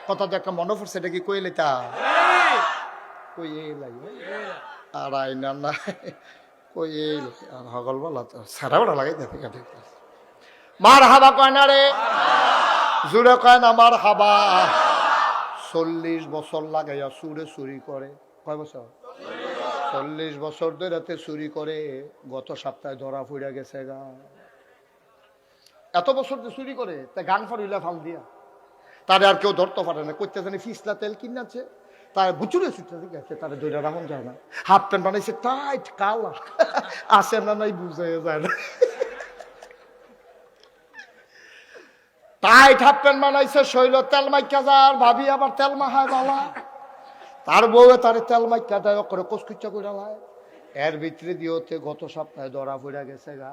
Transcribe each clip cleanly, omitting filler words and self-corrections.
কথা তো একটা মনে পড়ছে, এটা কি কইলে তা কই আর আইনা না কই হগল বলা তো সারা বড় লাগাই দেখে কাটে মার হাবা কয় না রে, জুড়ে কয় না মার হাবা। 40 বছর লাগাইয়া সুরে চুরি করে, কয় বছর? 40 বছর ধরে চুরি করে, গত সপ্তাহে ধরা পড়ে গেছে গা। এত বছর তো চুরি করে, তা গান ফাড়িলা ফাল দিয়া তারে আর কেউ ধরতে পারে না। করতে জানি ফিসলা তেল কিনাছে, তার বুচুরে ঠিক আছে, তার দইটা রাখুন যায় না। হাফ প্যান্ট বানাইছে টাইট কালা, আসে না নাই বুঝে যায় না। টাইট হাফ প্যান্ট বানাইছে, শৈল তেল মাইকা যার, ভাবি আবার তেল মাহায় বালা, তার বউ তারে তেল মাইকা দেয় করে কচকুচ্চা করে লায়। এর ভিতরে দিয়েতে গত সপ্তাহে ধরা পড়ে গেছে গা।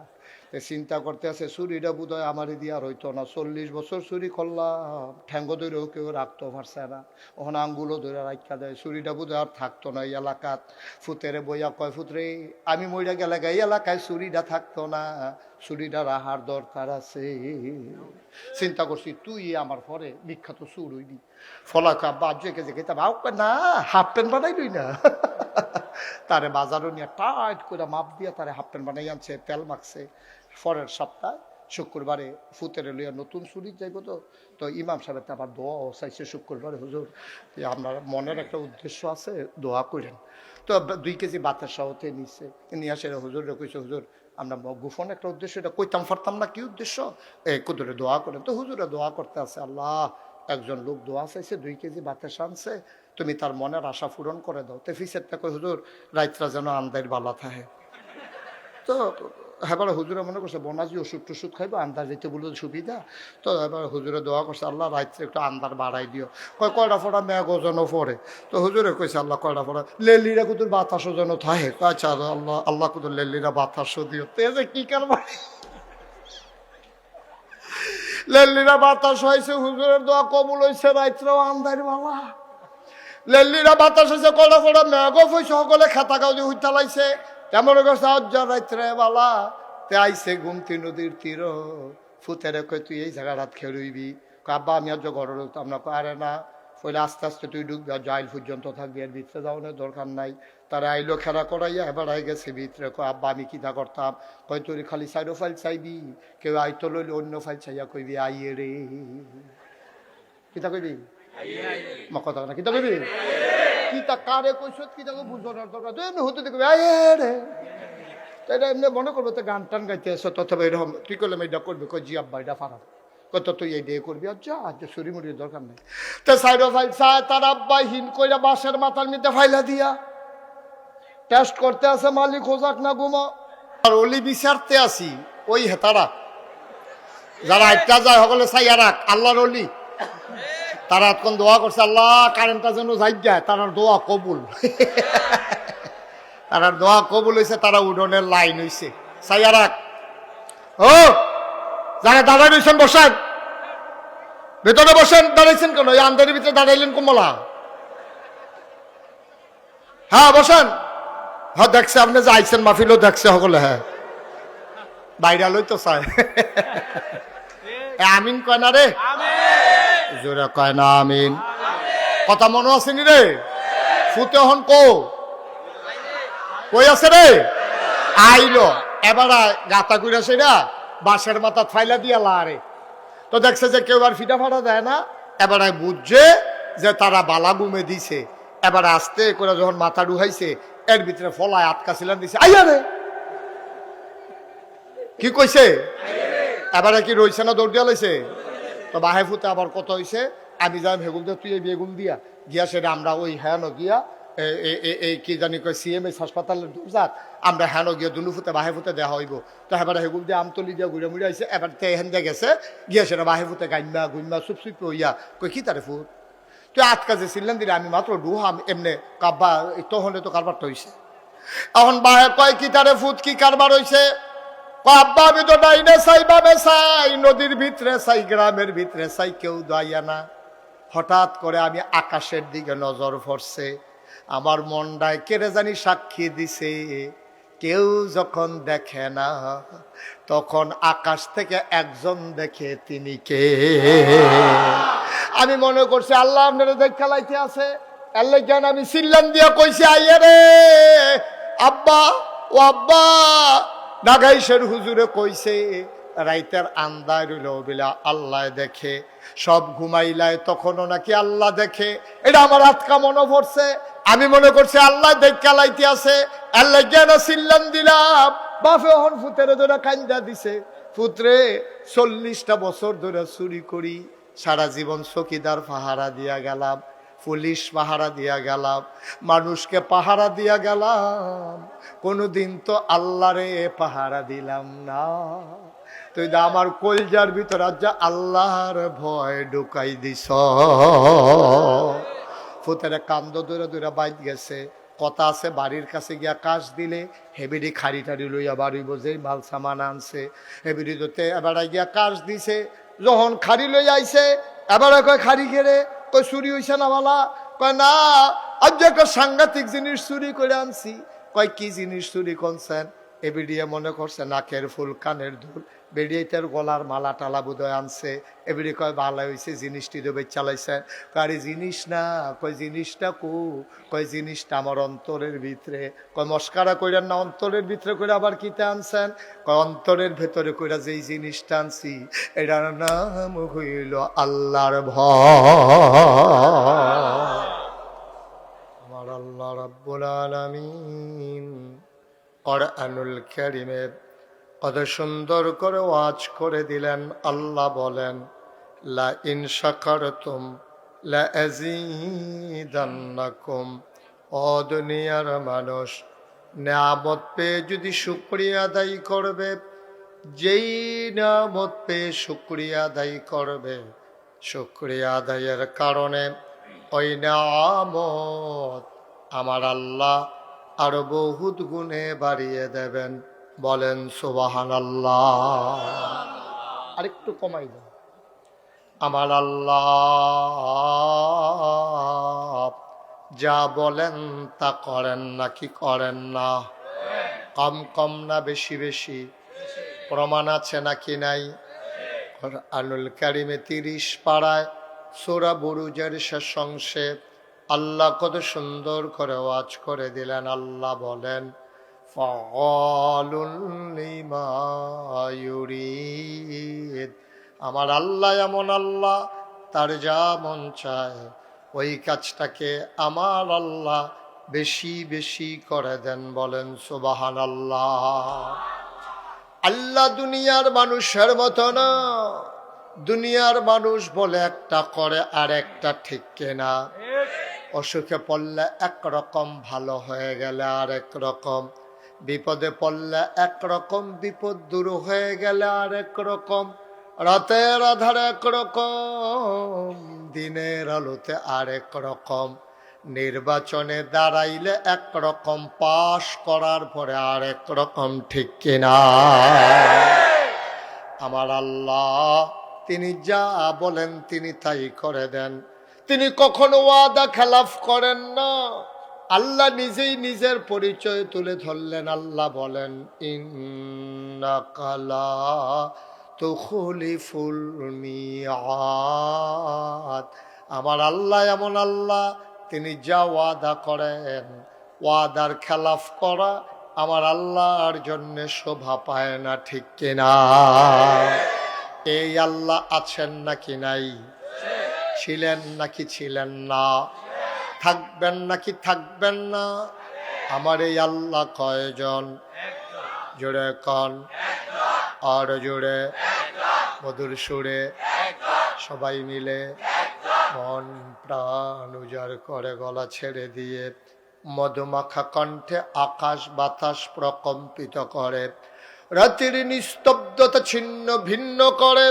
চিন্তা করতে আছে চুরিটা বোধ হয় আমারই দিয়া রইতো না। 40 বছর চুরি করলাম, ঠ্যাঙ্গ ধরেও কেউ রাখতে পারছে না, ওখানে আঙ্গুলও ধরে রাখা দেয়। চুরিটা বোধ হয় আর থাকতো না এই এলাকাত। ফুতেরে বইয়া কয়, ফুতরে আমি মইরা গেলে এই এলাকায় চুরিটা থাকতো না, চুরিটা রাহার দরকার আছে। চিন্তা করছি তুই আমার পরে বিখ্যাত চুর হইবি। ফলাকা বাজে কে যে না হাফ প্যান্ট বানাইবি না। তারে বাজারও নিয়ে টাইট করে মাপ দিয়া তারে হাফ প্যান্ট বানাই আনছে, তেল মাখছে। পরের সপ্তাহ শুক্রবারে ফুতেরে লইয়া নতুন চুরি যাইব। তো ইমাম সাহেব আবার দোয়া চাইছে শুক্রবারে, হুজুর আপনার মনের একটা উদ্দেশ্য আছে, দোয়া করেন। তো 2 কেজি বাতের সাহতে নিচ্ছে, নিয়ে আসে হুজুর কইছে, হুজুর আমরা গোপন একটা উদ্দেশ্য, এটা কইতাম পারতাম না কি উদ্দেশ্য, কুদরে দোয়া করেন। তো হুজুরে দোয়া করতে আছে, আল্লাহ একজন লোক দোয়া চাইছে, 2 কেজি বাতের আনছে, তুমি তার মনের আশা পূরণ করে দাও। তো ফিসেরটা কই, হুজুর রাইতরা যেন আন্দার বালা থাকে। তো এবার হুজুরে মনে করছে বনাজি ওষুধ টষুধ খাইবো, আন্দার যেতে বললো সুবিধা। তো এবার হুজুরে দোয়া করছে, আল্লাহ রাত্রে একটু আন্দার বাড়াই দিও। কয়টা ফোড়া মেঘ যেন পড়ে। তো হুজুরে কইছে, আল্লাহ কয়টা ফোড়া লেলিরা কুতুর বাতাসও যেন থাকে। আচ্ছা আল্লাহ আল্লাহ কুতুর লেলিরা বাতাসও দিও। তো যে কি কারবার লেলিরা বাতাস হয়েছে, হুজুরের দোয়া কবুল হয়েছে, রাত্রেও আন্দার বালা। লেলিরা বাতাস হয়েছে, কয়টা ফোড়া মেঘ হয়েছে, সকলে খেতা গাউদি হইতে লাইছে। তেমন করছে অজ্জার রাত্রে বালা, তে আইসে গুমতি নদীর তীর। ফুতেরে কই তুই এই জায়গা রাত খেয়ে রইবি। আব্বা আমি আজ ঘরে রইতাম না। আরে না, পয়লা আস্তে আস্তে তুই ঢুকবি, আর আইল পর্যন্ত থাকবি, এর ভিতরে যাওয়ানোর দরকার নাই। তারা আইলো খেলা করাইয়া এবার আই গেছে ভিতরে। কয় আব্বা আমি কিতা করতাম। কয় তুই খালি সাইডো ফাইল চাইবি, কেউ আইতো লইলে অন্য ফাইল চাইয়া কইবি আইয়ে রে। কিতা কইবি মা কথা না, কিতা কইবি কিতা কারে কইস, কিতাকে বুঝানোর দরকার তুই হতে দেখবি আইয়ে রে। এটা এমনি মনে করবো তো গান টান গাইতে আসো, তথবা এরকম তুই করলাম এটা করবি, কই জি আব্বা এটা ফারাম, কত তুই এই দিয়ে করবি, আর যা আজ শরীর মুড়ির দরকার নেই। তো সাইডো ফাইল চায়, তার আব্বা হিন কইরা বাঁশের মাথার মধ্যে ফাইলা দিয়া টেস্ট করতে আছে, মালিক হোজাক না ঘুমো। আর অলি বিচারতে আসি ওই হেতারা যারা একটা যায় সকলে চাইয়া রাখ, আল্লাহর অলি তারা এখন দোয়া করছে, আল্লাহ কারেন্টটা যেন যাই যায়, তার দোয়া কবুল। তারা দোয়া কবুল হয়েছে, তারা উডনের লাইন হয়েছে, চাইয়া রাখ। ও যারা দাঁড়াই রয়েছেন বসেন, ভেতরে বসেন। দাঁড়াইছেন কেন? এই আন্দারের ভিতরে দাঁড়াইলেন কমলা? হ্যাঁ বসেন। হ্যাঁ দেখছে আপনি যে আইসেন মাহফিলও দেখছে সকলে। হ্যাঁ বাইরে লই তো চাই। আমিন কয় না রে, জোরে কয় না আমিন। কথা মনে আসেনি রে? ফুতে হন কই আছে রে? আইলো এবার গাতা কইরা সেটা বাঁশের মাথা ফাইলা দিয়া লারে। তো দেখছে যে কেউ আর ফিটা ফাটা দেয় না, এবার বুঝছে যে তারা বালা গুমে দিছে। এবার আস্তে করে যখন মাথা ডুহাইছে, এর ভিতরে ফলায় আটকা ছিলাম দিছে, আইয়া রে কি কইছে। এবারে কি রইছে না দৌড় দিয়া লাইছে। তো বাহে ফুতে আবার কত হয়েছে, আমি যাই হেগুল দিয়ে তুই এই বেগুল দিয়া গিয়া সেটা আমরা ওই হ্যাঁ গিয়া এই কি জানি কয় CMS হাসপাতালের দূরজাত আমরা হ্যাঁ গিয়া দুনু ফুতে বাহে ফুতে দেওয়া হইব। তো এবার হেগুল দিয়ে আমতলি দিয়া ঘুরে মুড়ে আইছে। এবার তে হেন দিয়ে গেছে গিয়া সেটা বাহে ফুতে গাইমা গুইমা চুপ হইয়া কই কি তারে ফুট তুই আটকা যে ছিলেন দিলে আমি মাত্র ডুহাম এমনি কাব্বা তহলে তো কারবার তো হইছে। এখন বাহে কয় কি তারে ফুট কি কারবার হইছে। আব্বা আমি তো ডাইনে চাই বামে চাই, নদীর ভিতরে চাই গ্রামের ভিতরে চাই, কেউ দাইয়া না। হঠাৎ করে আমি আকাশের দিকে নজর পড়ছে, আমার মনটায় কেড়ে জানি সাক্ষী দিছে, কেউ যখন দেখে না তখন আকাশ থেকে একজন দেখে, তিনি কে? আমি মনে করছি আল্লাহ আপনারা দেখা লাইতে আছে, আল্লাহ জ্ঞান আমি চিল্লান দিয়া কইছি, আইয়া রে আব্বা, ও আব্বা। নাগাইশের হুজুরে কইছে রাইতের আন্দায় রইল বিলা আল্লাহ দেখে, সব ঘুমাইলায় তখনও নাকি আল্লাহ দেখে। এটা আমার আজকা মনে পড়ছে। আমি মনে করছি আল্লাহ দেখা লাইতে আছে, আল্লাহ জ্ঞান চিল্লান দিলাম। বাপে হন ফুতের ধরে কান্দা দিছে, পুত্রে 40টা বছর ধরে চুরি করি, সারা জীবন চকিদার পাহারা দিয়া গেলাম, পুলিশ পাহারা দিয়া গেলাম, মানুষকে পাহারা দিয়া গেলাম, কোনোদিন তো আল্লাহরে পাহারা দিলাম না। তুই তো আমার কলজার ভিতর আজ আল্লাহর ভয় ঢুকাই দিছ। ফুতেরা কান্দ দূরে দূরে বাইত গেছে। কথা আছে বাড়ির কাছে গিয়া কাজ দিলে হেবিডি খাড়ি টাড়ি লইয়া বাড়ি বোঝে মাল সামান আনছে, হেবিডি তোতে এবার গিয়া কাজ দিছে। যখন খাড়ি লই আইছে এবার কয় খাড়ি ঘেরে, কয় চুরি হইছে না বালা? কয় না, আজ একটা সাংঘাতিক জিনিস চুরি করে আনছি। কয় কি জিনিস চুরি করছেন? এবিডিয়ে মনে করছে নাকের ফুল, কানের দুল, বেরিয়ে তার গলার মালা টালা বোধহয় আনছে। এবিডি কয় ভালো হয়েছে, জিনিসটি দেবে চালাইছেন। কারি জিনিস না, কয় জিনিসটা কয় জিনিসটা আমার অন্তরের ভিতরে। কয় মস্কারা কইরান না, অন্তরের ভিতরে করে আবার কিতে আনছেন? কয় অন্তরের ভেতরে কইরা যেই জিনিসটা আনছি এটার নাম হইল আল্লাহর ভয়। আমার আল্লাহ রাব্বুল আলামিন কুরআনুল কারীমে কত সুন্দর করে ওয়াজ করে দিলেন। আল্লাহ বলেন লা ইন শাকারতুম লা আযীদান্নাকুম। ও দুনিয়ার মানুষ, নিয়ামত পেয়ে যদি শুকরিয়া আদায় করবে, যেই নিয়ামত পেয়ে শুকরিয়া আদায় করবে, শুকরিয়া আদায়ের কারণে ওই নিয়ামত আমার আল্লাহ আরো বহুত গুণে বাড়িয়ে দেবেন। বলেন সুবহানাল্লাহ। আরেকটু কমাই দেন। আমার আল্লাহ যা বলেন তা করেন নাকি করেন না? কম কম না বেশি বেশি? প্রমাণ আছে নাকি নাই? কুরআনুল কারীমে 30 পারায় সূরা বুরুজের শেষ অংশে আল্লাহ কত সুন্দর করে ওয়াজ করে দিলেন। আল্লাহ বলেন ফাআলুল লিমা ইউরিদ। আমার আল্লাহ এমন আল্লাহ, তার যা মন চায় ওই কাজটাকে আমার আল্লাহ বেশি বেশি করে দেন। বলেন সুবহানাল্লাহ। আল্লাহ দুনিয়ার মানুষের মতো না। দুনিয়ার মানুষ বলে একটা করে আর একটা ঠিক কিনা? অসুখে পড়লে একরকম, ভালো হয়ে গেলে আর একরকম, বিপদে পড়লে একরকম, বিপদ দূর হয়ে গেলে আর একরকম, রাতের আধারে একরকম, দিনের আলোতে আর একরকম, নির্বাচনে দাঁড়াইলে একরকম, পাশ করার পরে আর একরকম, ঠিক কিনা? আমার আল্লাহ তিনি যা বলেন তিনি তাই করে দেন। তিনি কখনো ওয়াদা খেলাফ করেন না। আল্লাহ নিজেই নিজের পরিচয় তুলে ধরলেন। আল্লাহ বলেন ইন্নাকা লা তুখলিফুল মিআদ। আমার আল্লাহ এমন আল্লাহ, তিনি যা ওয়াদা করেন, ওয়াদার খেলাফ করা আমার আল্লাহর জন্য শোভা পায় না, ঠিক কিনা? এই আল্লাহ আছেন নাকি নাই? ছিলেন নাকি ছিলেন না? থাকবেন নাকি থাকবেন না? আমার এই আল্লাহ কয়জন? জোরে কন, আর জোরে, মধুর সুরে, সবাই মিলে মন প্রাণ উজাড় করে গলা ছেড়ে দিয়ে মধুমাখা কণ্ঠে আকাশ বাতাস প্রকম্পিত করে, রাতের নিস্তব্ধতা ছিন্ন ভিন্ন করে,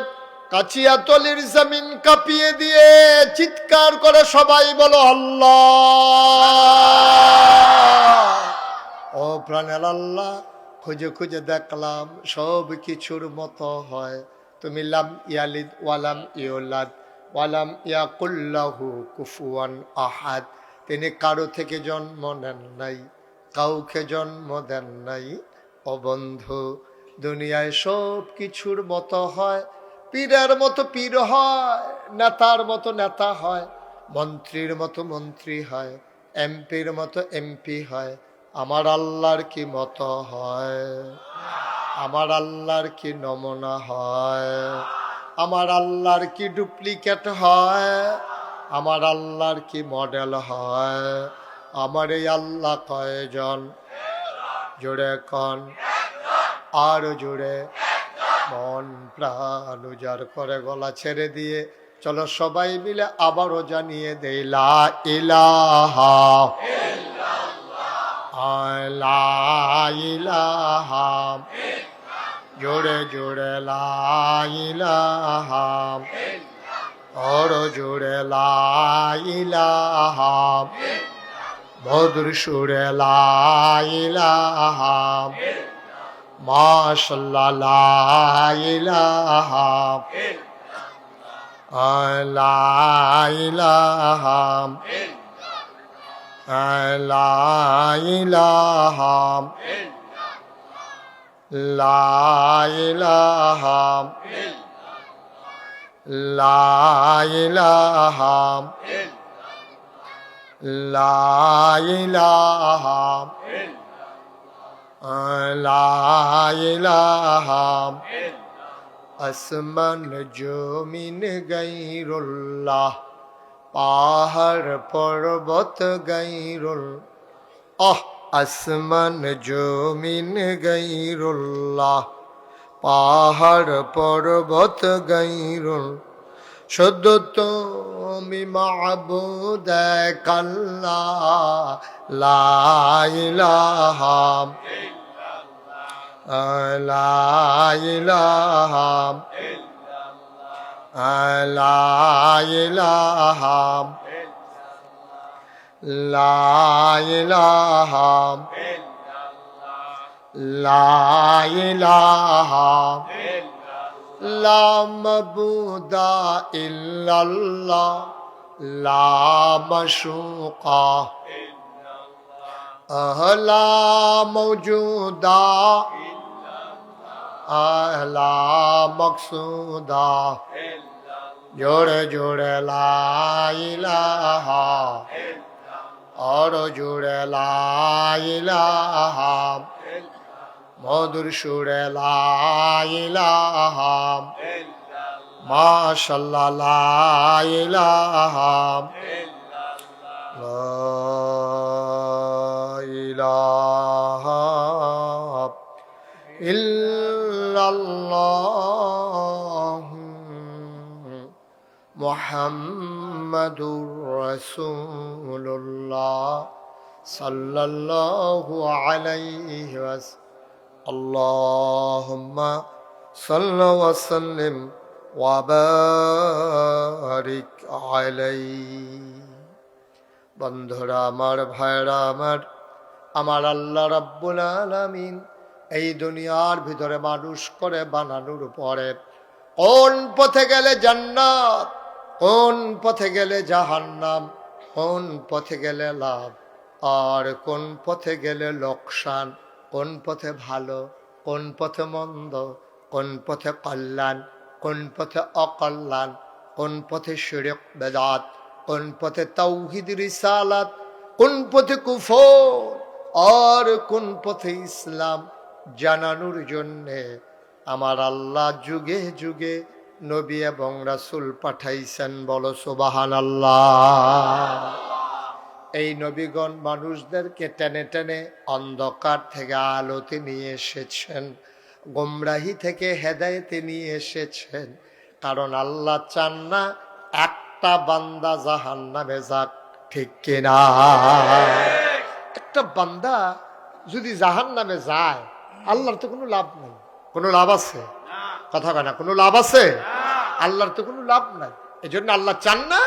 কাচিয়া তলির জমিন কাঁপিয়ে দিয়ে চিৎকার করে সবাই বলো আল্লাহ। ও প্রাণের আল্লাহ, খুঁজে খুঁজে দেখলাম সব কিছুর মতো হয়। তুমি লাম ইয়ালিদ ওয়ালাম ইউলাদ ওয়ালাম ইয়াকুল্লাহু কুফুয়ান আহাদ। তিনি কারো থেকে জন্ম নেন নাই, কাউকে জন্ম দেন নাই। ও বন্ধু, দুনিয়ায় সব কিছুর মতো হয়, পীরের মতো পীর হয়, নেতার মতো নেতা হয়, মন্ত্রীর মতো মন্ত্রী হয়, এমপির মতো এমপি হয়। আমার আল্লাহর কি মতো হয়? আমার আল্লাহর কি নমুনা হয়? আমার আল্লাহর কি ডুপ্লিকেট হয়? আমার আল্লাহর কি মডেল হয়? আমার এই আল্লাহ কয়জন? জোরে কন, আর জোরে। মন প্রাণ উজাড় করে গলা ছেড়ে দিয়ে চলো সবাই মিলে আবারও জানিয়ে দেই লা ইলাহা লা ইলাহা, জোরে জোরে লা ইলাহা, আর জোরে লা ইলাহা, মধুর সুরে লা ইলাহা, মাশাআল্লাহ লা ইলাহা লা ইলাহা লা ইলাহা লা ইলাহা লা ইলাহা লা ইলাহা লা ইলাহা। আসমান জমিন গায়রুল্লাহ, পাহাড় পর্বত গায়রুল, আসমান জমিন গায়রুল্লাহ, পাহাড় পর্বত গায়রুল, শুধু তুমি মাবুদ এক আল্লাহ, লা ইলাহা লা ইলাহা লা ইলাহা লা ইলাহা লা ইলাহা লা মাবুদা ইল্লাল্লাহ, লা মাশুকা লা মওজুদা লা মকসুদা, জোরে জোরে লা ইলাহা, আর জোরে লা ইলাহা, মধুর সুরে লা ইলাহা, মাশাআল্লাহ লা ইলাহা লা ইলাহা ইল্লাল্লাহ মুহাম্মাদুর রাসূলুল্লাহ সাল্লাল্লাহু আলাইহি ওয়াসাল্লাম। আল্লাহুম্মা সাল্লি ওয়া সাল্লিম ওয়া বারিক আলাইহি। বন্ধুরা আমার, ভাইরা আমার, আমার আল্লাহ রাব্বুল আলামিন এই দুনিয়ার ভিতরে মানুষ করে বানানোর পরে কোন পথে গেলে জান্নাত, কোন পথে গেলে জাহান্নাম, কোন পথে গেলে লাভ আর কোন পথে গেলে লোকসান, কোন পথে ভালো, কোন পথে মন্দ, কোন পথে কল্যাণ, কোন পথে অকল্যাণ, কোন পথে শিরক বেদাত, কোন পথে তাওহীদ রিসালাত, কোন পথে কুফর আর কোন পথে ইসলাম জানানোর জন্যে আমার আল্লাহ যুগে যুগে নবী এবং রাসূল পাঠাইছেন। বলো সুবহানাল্লাহ। এই নবীগণ মানুষদেরকে টেনে টেনে অন্ধকার থেকে আলোতে নিয়ে এসেছেন, গোমরাহি থেকে হেদায়েতে নিয়ে এসেছেন। কারণ আল্লাহ চান না একটা বান্দা জাহান্নামে যাক, ঠিক কিনা? একটা বান্দা যদি জাহান্নামে যায় আল্লাহর তো কোনো লাভ নাই। কোনো লাভ আছে? কথা কয় না, কোনো লাভ আছে? আল্লাহর তো কোনো লাভ নাই। এই জন্য আল্লাহ চান না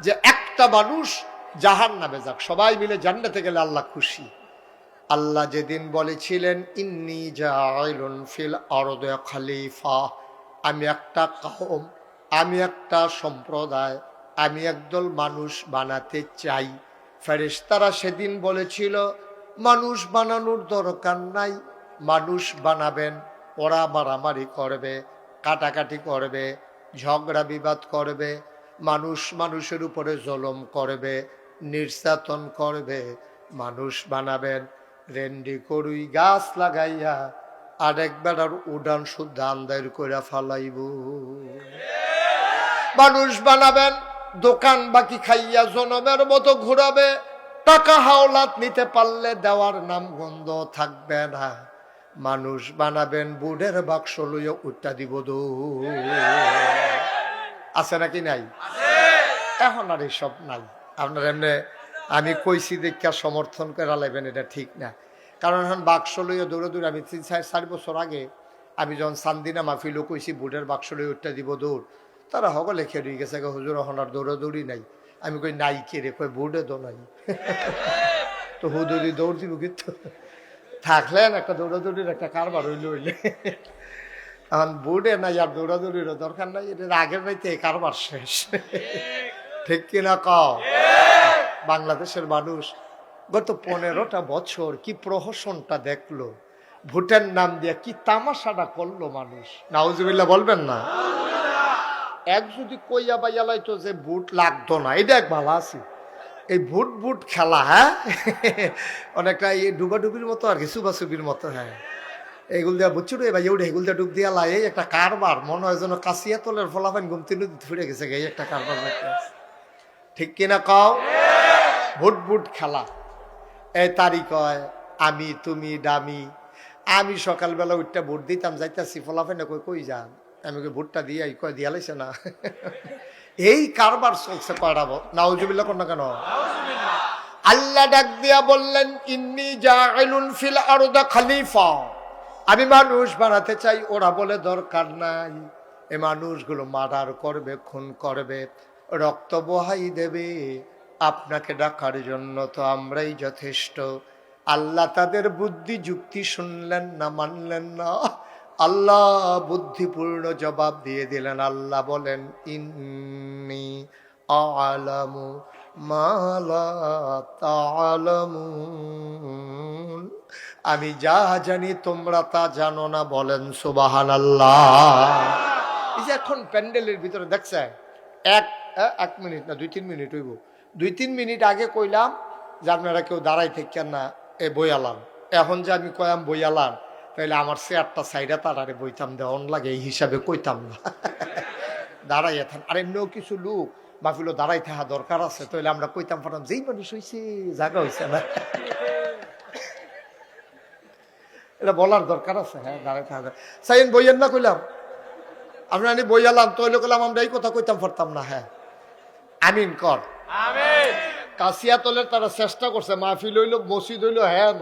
যে একটা মানুষ জাহান্নামে যাক, সবাই মিলে জান্নাতে গেলে আল্লাহ খুশি। আল্লাহ যেদিন বলেছিলেন ইন্নী জাইলুন ফিল আরদি খলিফা, আমি একটা কওম, আমি একটা সম্প্রদায়, আমি একদল মানুষ বানাতে চাই, ফেরেশতারা সেদিন বলেছিল মানুষ বানানোর দরকার নাই, মানুষ বানাবেন ওরা মারামারি করবে, কাটাকাটি করবে, ঝগড়া বিবাদ করবে, মানুষ মানুষের উপরে জুলুম করবে, নির্যাতন করবে। মানুষ বানাবেন রেন্ডি করুই গাছ লাগাইয়া আরেক বেড়ার উড়ান শুদ্ধ আন্দার করে ফালাইব। মানুষ বানাবেন দোকান বাকি খাইয়া জনমের মতো ঘুরাবে, টাকা হাওলাত নিতে পারলে দেওয়ার নাম গন্ধ থাকবে না। মানুষ বানাবেন বুড়ের বাক্স লইয়া উঠা দিব আছে নাকি নাই? এখন আর এইসব নাই। আপনার এমনি আমি কইছি দেখা সমর্থন করে লাইবেন এটা ঠিক না। কারণ এখন বাক্স লইয়া দৌড়ে দৌড়ে আমি 3-4 বছর আগে আমি যখন সান্দিনা মাহফিলও কইছি বুড়ের বাক্স লইয়া উঠা দিব দৌড়, তারা হগলে খেয়ে গেছে হুজুর এখন আর দৌড়াদৌড়ি নাই। আমি কই নাই কে রে? কই বুড়ে তো নাই। তো হুদুরি দৌড় দিব কিন্তু থাকলেন একটা দৌড়াদৌড়ির একটা কারবার হইলে হইলে এখন বুড়ে নাই আর দৌড়াদৌড়ির দরকার নাই। এটা আগের রাইতে কারবার শেষ। ঠিক কিনা কও? বাংলাদেশের মানুষ গত 15টা বছর কি প্রহসনটা দেখলো, ভোটের নাম দিয়ে কি তামাশাটা করলো মানুষ। নাউজুবিল্লাহ বলবেন না? এক যদি কইয়া বাইয়া লাইতো যে ভোট লাগতো না, এটা এক ভালো আছে। এই ভোট ভোট খেলা, হ্যাঁ অনেকটা এই ডুবাডুবির মতো আর কি, সুবাসুবির মতো। হ্যাঁ এগুলো দেওয়া বুঝছো রে ভাই, ওটা এগুলো ডুব দিয়া লাই একটা কারবার, মনে হয় যেন কাশিয়া তলের ফলাফান ঘুমতে ফিরে গেছে এই একটা কারবার। ঠিক কিনা কও? ভোট ভোট খেলা। এই তারিখ হয় আমি তুমি ডামি। আমি সকালবেলা উঠটা ভোট দিতাম, যাইতাছি ফলাফানে কই কই যান, আমি ভোটটা দিয়ে কয় দিয়া লাইছে না। এই কারবার চলছে কয়টা। নাউজুবিল্লাহ কোন না কেন? আল্লাহ ডাক দিয়া বললেন ইন্নী জাইলুন ফিল আরদি খলিফা, আমি মানুষ বানাতে চাই। ওরা বলে দরকার নাই। এই মানুষগুলো মার্ডার করবে, খুন করবে, রক্ত বহাই দেবে। আপনাকে ডাকার জন্য তো আমরাই যথেষ্ট। আল্লাহ তাদের বুদ্ধি যুক্তি শুনলেন না, মানলেন না। আল্লাহ বুদ্ধিপূর্ণ জবাব দিয়ে দিলেন। আল্লাহ বলেন ইন্নী আ'লামু মা লা তা'লামুন, আমি যা জানি তোমরা তা জানো না। বলেন সুবহানাল্লাহ। এই যে এখন প্যান্ডেলের ভিতরে দেখছেন, এক মিনিট না 2-3 মিনিট হইব, 2-3 মিনিট আগে কইলাম যে আপনারা কেউ দাঁড়াই থাকেন না, এ বইয়ালাম। এখন যে আমি কয়াম বইয়ালাম, তাইলে আমার চেয়ারটা সাইডে তারারে বইতাম দেওয়ান লাগে, এই হিসাবে কইতাম না। দাঁড়াইয়া থান। আর এমনিও কিছু লোক মাহফিলও দাঁড়াই থাকা দরকার আছে, তাহলে আমরা কইতাম পারতাম যেই মানুষ হয়েছে জায়গা হয়েছে না, এটা বলার দরকার আছে। হ্যাঁ দাঁড়াই থাকা সাইন বইয়েন না কইলাম, আমরা বইয়ালাম তৈলে কইলাম, আমরা এই কথা কইতাম পারতাম না। হ্যাঁ আমিন কর। কাশিয়াতলের তারা চেষ্টা করছে, মাহফিল হইল, মসজিদ হইল, হ্যাঁ ন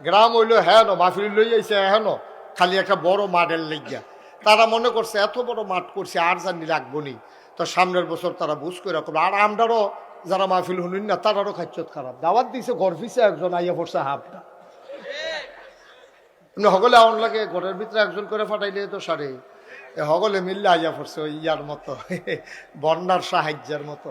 গ্রাম হইলো, হ্যাঁ ন মাহফিল লই আইছে, হ্যাঁ ন খালি একটা বড় মাঠের লেগিয়া। তারা মনে করছে এত বড় মাঠ করছে আর জানি লাগবো নি, তো সামনের বছর তারা বুঝ করে রাখবে। আর আমরারও যারা মাহফিল শুনুন না, তারারও খাচ্ছত খারাপ। দাওয়াত দিছে ঘর ফিসে একজন আইয়া পড়ছে হাফটা, হগলে আউন লাগে ঘরের ভিতরে একজন করে ফাটাইলে তো সারে হগলে মিললে আইয়া পড়ছে ওই ইয়ার মতো, বন্যার সাহায্যের মতো।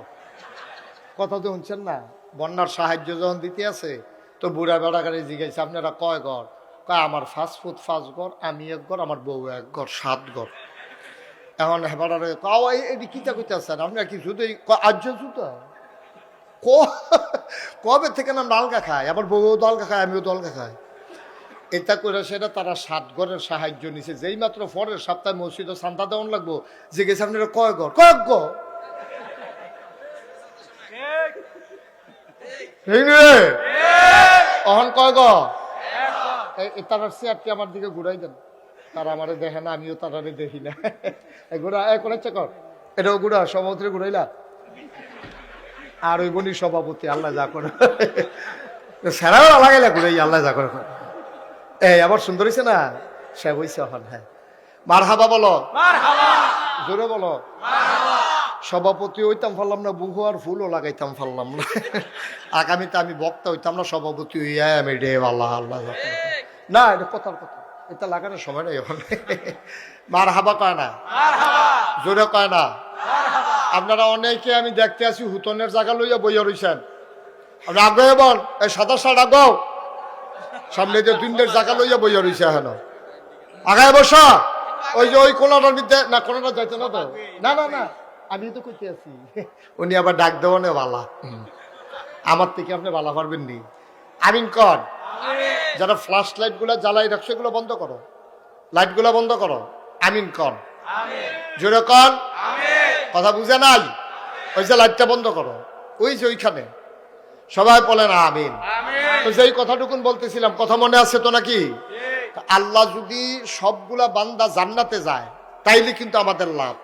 কথা তো শুনছেন না? বন্যার সাহায্য যখন দিতে আছে, তো বুড়া বেড়াকারে জিজ্ঞাসা আপনারা কয় ঘর? কয় আমার ফাস্টফুড 5 ঘর, আমি 1 ঘর, আমার বউ 1 ঘর, 7 ঘর। এখন হেবারে এটি কিতা কইতে আছেন আপনারা? কি শুধু আজ্য জুতা কবে থেকে না ডালকা খায়, আবার বউও দলকা খায়, আমিও দলকা খাই। এটা করে সেটা তারা 7 ঘরের সাহায্য নিছে। যেই মাত্র পরের সপ্তাহে মসজিদে সান্তা দেওয়ান লাগবো, জিজ্ঞেস আপনারা কয় ঘর? কয়েক ঘর। অহন কয় ঘর? তারা চেয়ারটি আমার দিকে ঘুরাই দেন। তারা আমারে দেখে না, আমিও তারারে দেখি না। ঘুরা করেছে কর, এটাও ঘুরা সভাপতি ঘুরাইলা। আর ওই বনি সভাপতি আল্লাহ যা করে, সেরাও লাগাইলা ঘুরাই আল্লাহ যা করে। এই আবার সুন্দর হয়েছে না? সে হয়েছে এখন। হ্যাঁ মারহাবা বলো, জোরে বলো। সভাপতি হইতাম পারলাম না, বুহু আর ফুলও লাগাইতাম পারলাম না। আগামীতে আমি বক্তা হইতাম না, সভাপতি হইয়া আমি রে আল্লাহ আল্লাহ না, এটা কথার কথা, এটা লাগানোর সময় নাই এখন। মারহাবা কয় না, জোরে কয় না। আপনারা অনেকে আমি দেখতে আছি হুতনের জায়গা লইয়া বইয়া রইছেন। আপনি আগে বল, এই সাদা শার্ট আগাও, সামনে যে 2 জায়গা লইয়া বইয়া রইছে। এখন আগায় বসা, ওই যে ওই কোনাটার মধ্যে না, কোনাটা যাইতো না তো, না না না, আমি তো কইতে আছি। উনি আবার ডাক দেবো না বালা, আমার থেকে আপনি বালা পারবেন নি। আমিন কর। যারা ফ্ল্যাশ লাইট গুলা জ্বালাই রাখছো এগুলো বন্ধ করো, লাইট গুলা বন্ধ করো। আমিন কর, জোরে কর। কথা বুঝে নাই? ওই যে লাইটটা বন্ধ করো, ওই যে ওইখানে সবাই বলেন আমিন। তো যেই কথাটুকুন বলতেছিলাম, কথা মনে আছে তো নাকি? আল্লাহ যদি সবগুলা বান্দা জান্নাতে যায় তাইলে কিন্তু আমাদের লাভ,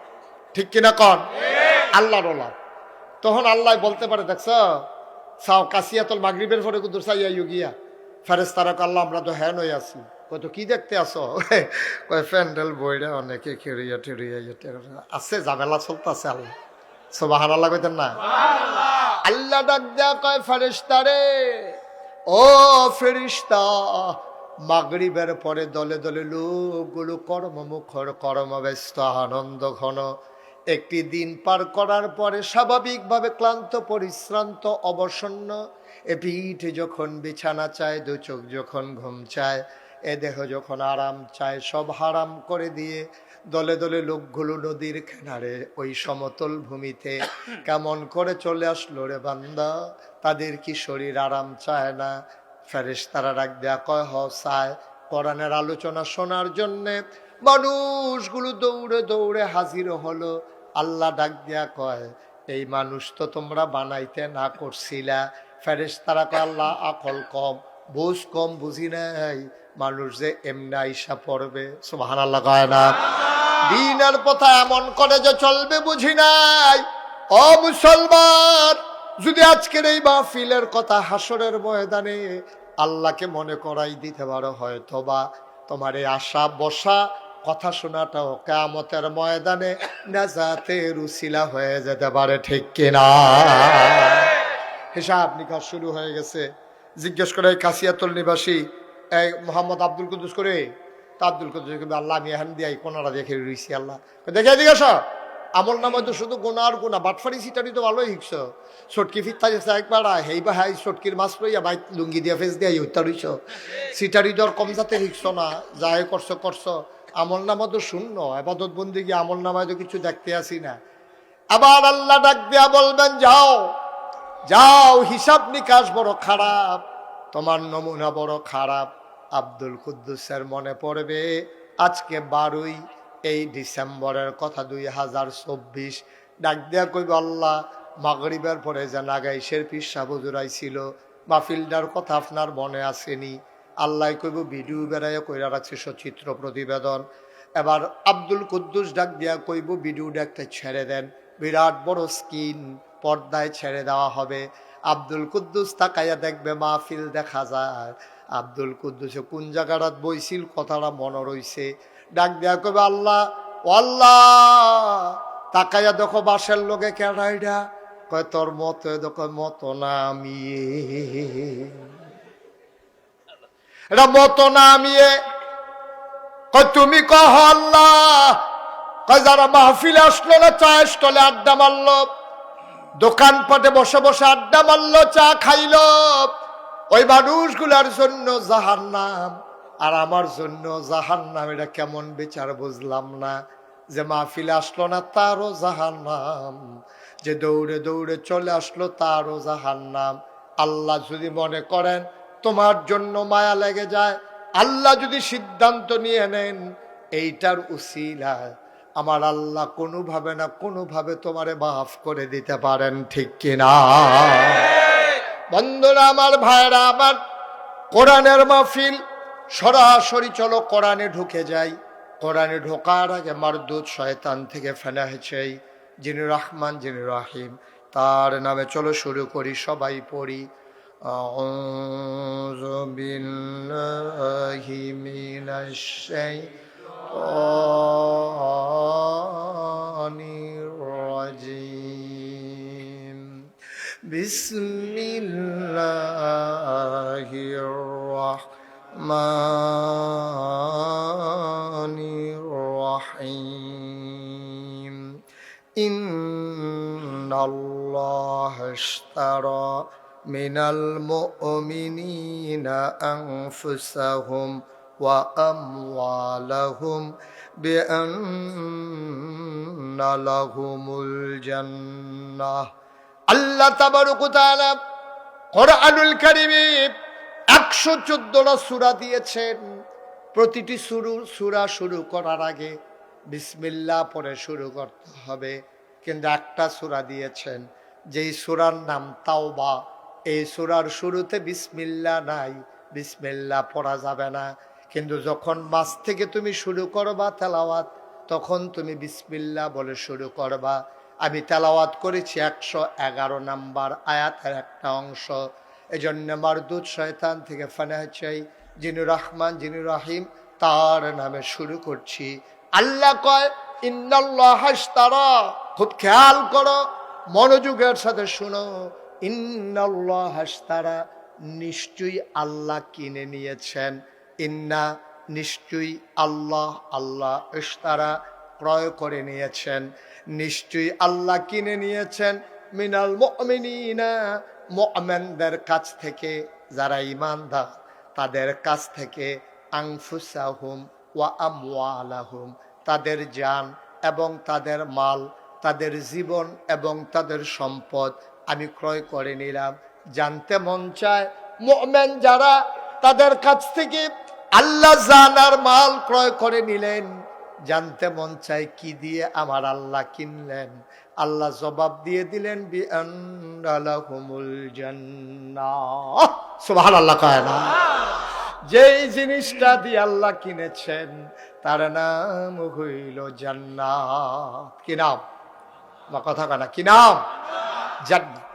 ঠিক কিনা কন? আল্লাহরও লাভ। তখন আল্লাহ বলতে পারে, দেখছ সাও কাসিয়াতুল মাগরিবের পরে কুদুর সাইয়া গিয়া ফেরেশতারা আল্লাহ আমরা তো হ্যান হয়ে আছি। কত কি দেখতে আসো? কয় প্যান্ডেল বইরা অনেকে খেড়িয়া ঠেড়িয়া আছে, ঝামেলা চলতেছে। আল্লাহ সুবহানাল্লাহ কইতেন না? আল্লাহ ডাক দেয়া কয় ফেরেশতারে, ও ফেরেশতা, মাগরিবের পরে দলে দলে লোকগুলো কর্মমুখর, কর্মব্যস্ত, আনন্দ ঘন। একটি দিন পার করার পরে স্বাভাবিকভাবে ক্লান্ত, পরিশ্রান্ত, অবসন্ন, এ পিঠ যখন বিছানা চায়, দু চোখ যখন ঘুম চায়, এ দেহ যখন আরাম চায়, সব হারাম করে দিয়ে দলে দলে লোকগুলো নদীর কিনারে ওই সমতল ভূমিতে কেমন করে চলে আসলো রে বান্দা? তাদের কি শরীর আরাম চায় না? ফেরেশতারা ডাক দেয়া কয়, হ চায়। কোরআনের আলোচনা শোনার জন্যে মানুষগুলো দৌড়ে দৌড়ে হাজির হলো। আল্লাহ ডাক দেয়া কয়, এই মানুষ তো তোমরা বানাইতে না করছিলা। ফেরেশতারা কয়, আল্লাহ আকল কম, বুঝ কম, বুঝি নাই, মানুষ যে এমনি আইসা পড়বে। সুবহানাল্লাহ কয় না? দিনের পথা এমন করে যে চলবে বুঝি নাই। ও মুসলমান, যদি আজকের এই মাহফিলের কথা হাসরের ময়দানে আল্লাহকে মনে করাই দিতে পারো, হয়তোবা তোমার এই আশা বসা কথা শোনাটাও কিয়ামতের ময়দানে নাজাতের উসিলা হয়ে যেতে পারে, ঠিক কিনা? হিসাব নিকাশ শুরু হয়ে গেছে। জিজ্ঞেস করে এই কাসিয়াতুল নিবাসী এই মোহাম্মদ আব্দুল কুদ্দুস করে, তা আব্দুল কুদ্দুস আল্লাহ আমি এখান দিয়ে কোনারা দেখে রইছি। আল্লাহ দেখে জিজ্ঞাস, আমল নামে তো শুধু গুণা আর গুণা, বাটফারি সিটারি তো ভালোই শিখছ, চটকি ফিরতা গেছে একবার হেই বা হাই চটকির মাছ লইয়া বাইক লুঙ্গি দিয়া ফেস দিয়া হত্যা রইছ, সিটারি দর কম যাতে শিখছ না, যাই করছো করছো, আমল নামা তো শূন্য, আবাদত বন্দিগি আমল নামায় তো কিছু দেখতে আসি না। আবার আল্লাহ ডাক দিয়া বলবেন, যাও যাও, হিসাব নিকাশ বড় খারাপ, তোমার নমুনা বড় খারাপ। আব্দুল কুদ্দুসের মনে পড়বে আজকে 12ই এই ডিসেম্বরের কথা, 2024। ডাক দেয়া কইব, আল্লাহ মাগরিবের পরে যে নাগাইশের পিসা বুজুরাই ছিল, মাহফিলটার কথা আপনার মনে আসেনি? আল্লাহ কইব, ভিডিও বেড়াইয়া কইরা রাখছে সচিত্র প্রতিবেদন। এবার আব্দুল কুদ্দুস ডাক দিয়া কইব, ভিডিওটা একটা ছেড়ে দেন, বিরাট বড় স্ক্রিন পর্দায় ছেড়ে দেওয়া হবে। আব্দুল কুদ্দুস তাকাইয়া দেখবে মাহফিল দেখা যায়। আব্দুল কুদ্দুসে কোন জায়গাটা বইছিল কথাটা মনে রইছে। ডাক দেয়া কবে, আল্লাহ ও আল্লাহ, তাকাইয়া দেখো বাসের লোকে কেডাইডা? কয় তোর মতো, দেখো মতো না আমি, এটা মতো না আমি। কয় তুমি কহ আল্লাহ? কয় যারা মাহফিলে আসলো না, চায়ের স্টলে আড্ডা মারলো, দোকানপাটে বসে বসে আড্ডা মারলো, চা খাইলো, ওই মানুষগুলার জন্য জাহান্নাম আর আমার জন্য জাহান্নাম। এটা কেমন বিচার বুঝলাম না, যে মাহফিলে আসলো না তারও জাহান্নাম, যে দৌড়ে দৌড়ে চলে আসলো তারও জাহান্নাম। আল্লাহ যদি মনে করেন তোমার জন্য মায়া লেগে যায়, আল্লাহ যদি সিদ্ধান্ত নিয়ে নেন এইটার উসিলায়, আমার আল্লাহ কোনোভাবে না কোনোভাবে তোমারে মাফ করে দিতে পারেন, ঠিক কিনা? বন্ধুরা আমার, ভাইরা আমার, কোরআনের মাহফিল সরাসরি চলো কোরআনে ঢুকে যাই। কোরআনে ঢোকার আগে মারদুদ শয়তান থেকে ফেনা হয়েছে, যিনি রহমান যিনি রহিম, তার নামে চলো শুরু করি, সবাই পড়ি। আউযু বিল্লাহি মিনাশ শাইতানির রাজিম। বিসমিল্লাহির রাহমানির রাহিম। ইন্নাল্লাহা ইশতারা মিনাল মুমিনিনা আনফুসাহুম وأموالهم بأن لهم الجنة আল্লাহ তাবারক ওয়া তাআলা কোরআনুল কারীমে 114টা সূরা দিয়েছেন। প্রতিটি সূরা শুরু করার আগে বিসমিল্লাহ পড়ে শুরু করতে হবে, কিন্তু একটা সূরা দিয়েছেন যেই সূরার নাম তাওবা, এই সূরার শুরুতে বিসমিল্লাহ নাই, বিসমিল্লাহ পড়া যাবে না। কিন্তু যখন মাঝ থেকে তুমি শুরু করবা তেলাওয়াত, তখন তুমি বিসমিল্লাহ বলে শুরু করবা। আমি তেলাওয়াত করেছি 111 নম্বর আয়াতের একটা অংশ। এজন্য মারদুদ শয়তান থেকে ফানাহ চাই, যিনি রহমান যিনি রহিম তার নামে শুরু করছি। আল্লাহ কয় ইন্নাল্লাহ আশতারা, খুব খেয়াল করো, মনোযোগের সাথে শুনো। ইন্নাল্লাহ আশতারা, নিশ্চয়ই আল্লাহ কিনে নিয়েছেন। ইন্না, নিশ্চয়ই, আল্লাহ, আল্লাহ, ইশতারা, ক্রয় করে নিয়েছেন। নিশ্চয়ই আল্লাহ কিনে নিয়েছেন মিনাল মুমিনিনা, মুমিনদের কাছ থেকে, যারা ঈমানদার তাদের কাছ থেকে, আনফুসাহুম ওয়া আমওয়ালাহুম, তাদের জান এবং তাদের মাল, তাদের জীবন এবং তাদের সম্পদ আমি ক্রয় করে নিলাম। জানতে মন চায় মুমিন যারা, তাদের কাছ থেকে আল্লাহ জান আর মাল ক্রয় করে নিলেন। জানতে মন চায় কি দিয়ে আমার আল্লাহ কিনলেন। আল্লাহ জবাব দিয়ে দিলেন বিআন্না লাহুমুল জান্নাহ। সুবহানাল্লাহ কয় না? যেই জিনিসটা দিয়ে আল্লাহ কিনেছেন তার নাম হইল জান্নাত। কি নাম? বা কথা কয় না, কি নাম? জান্নাত।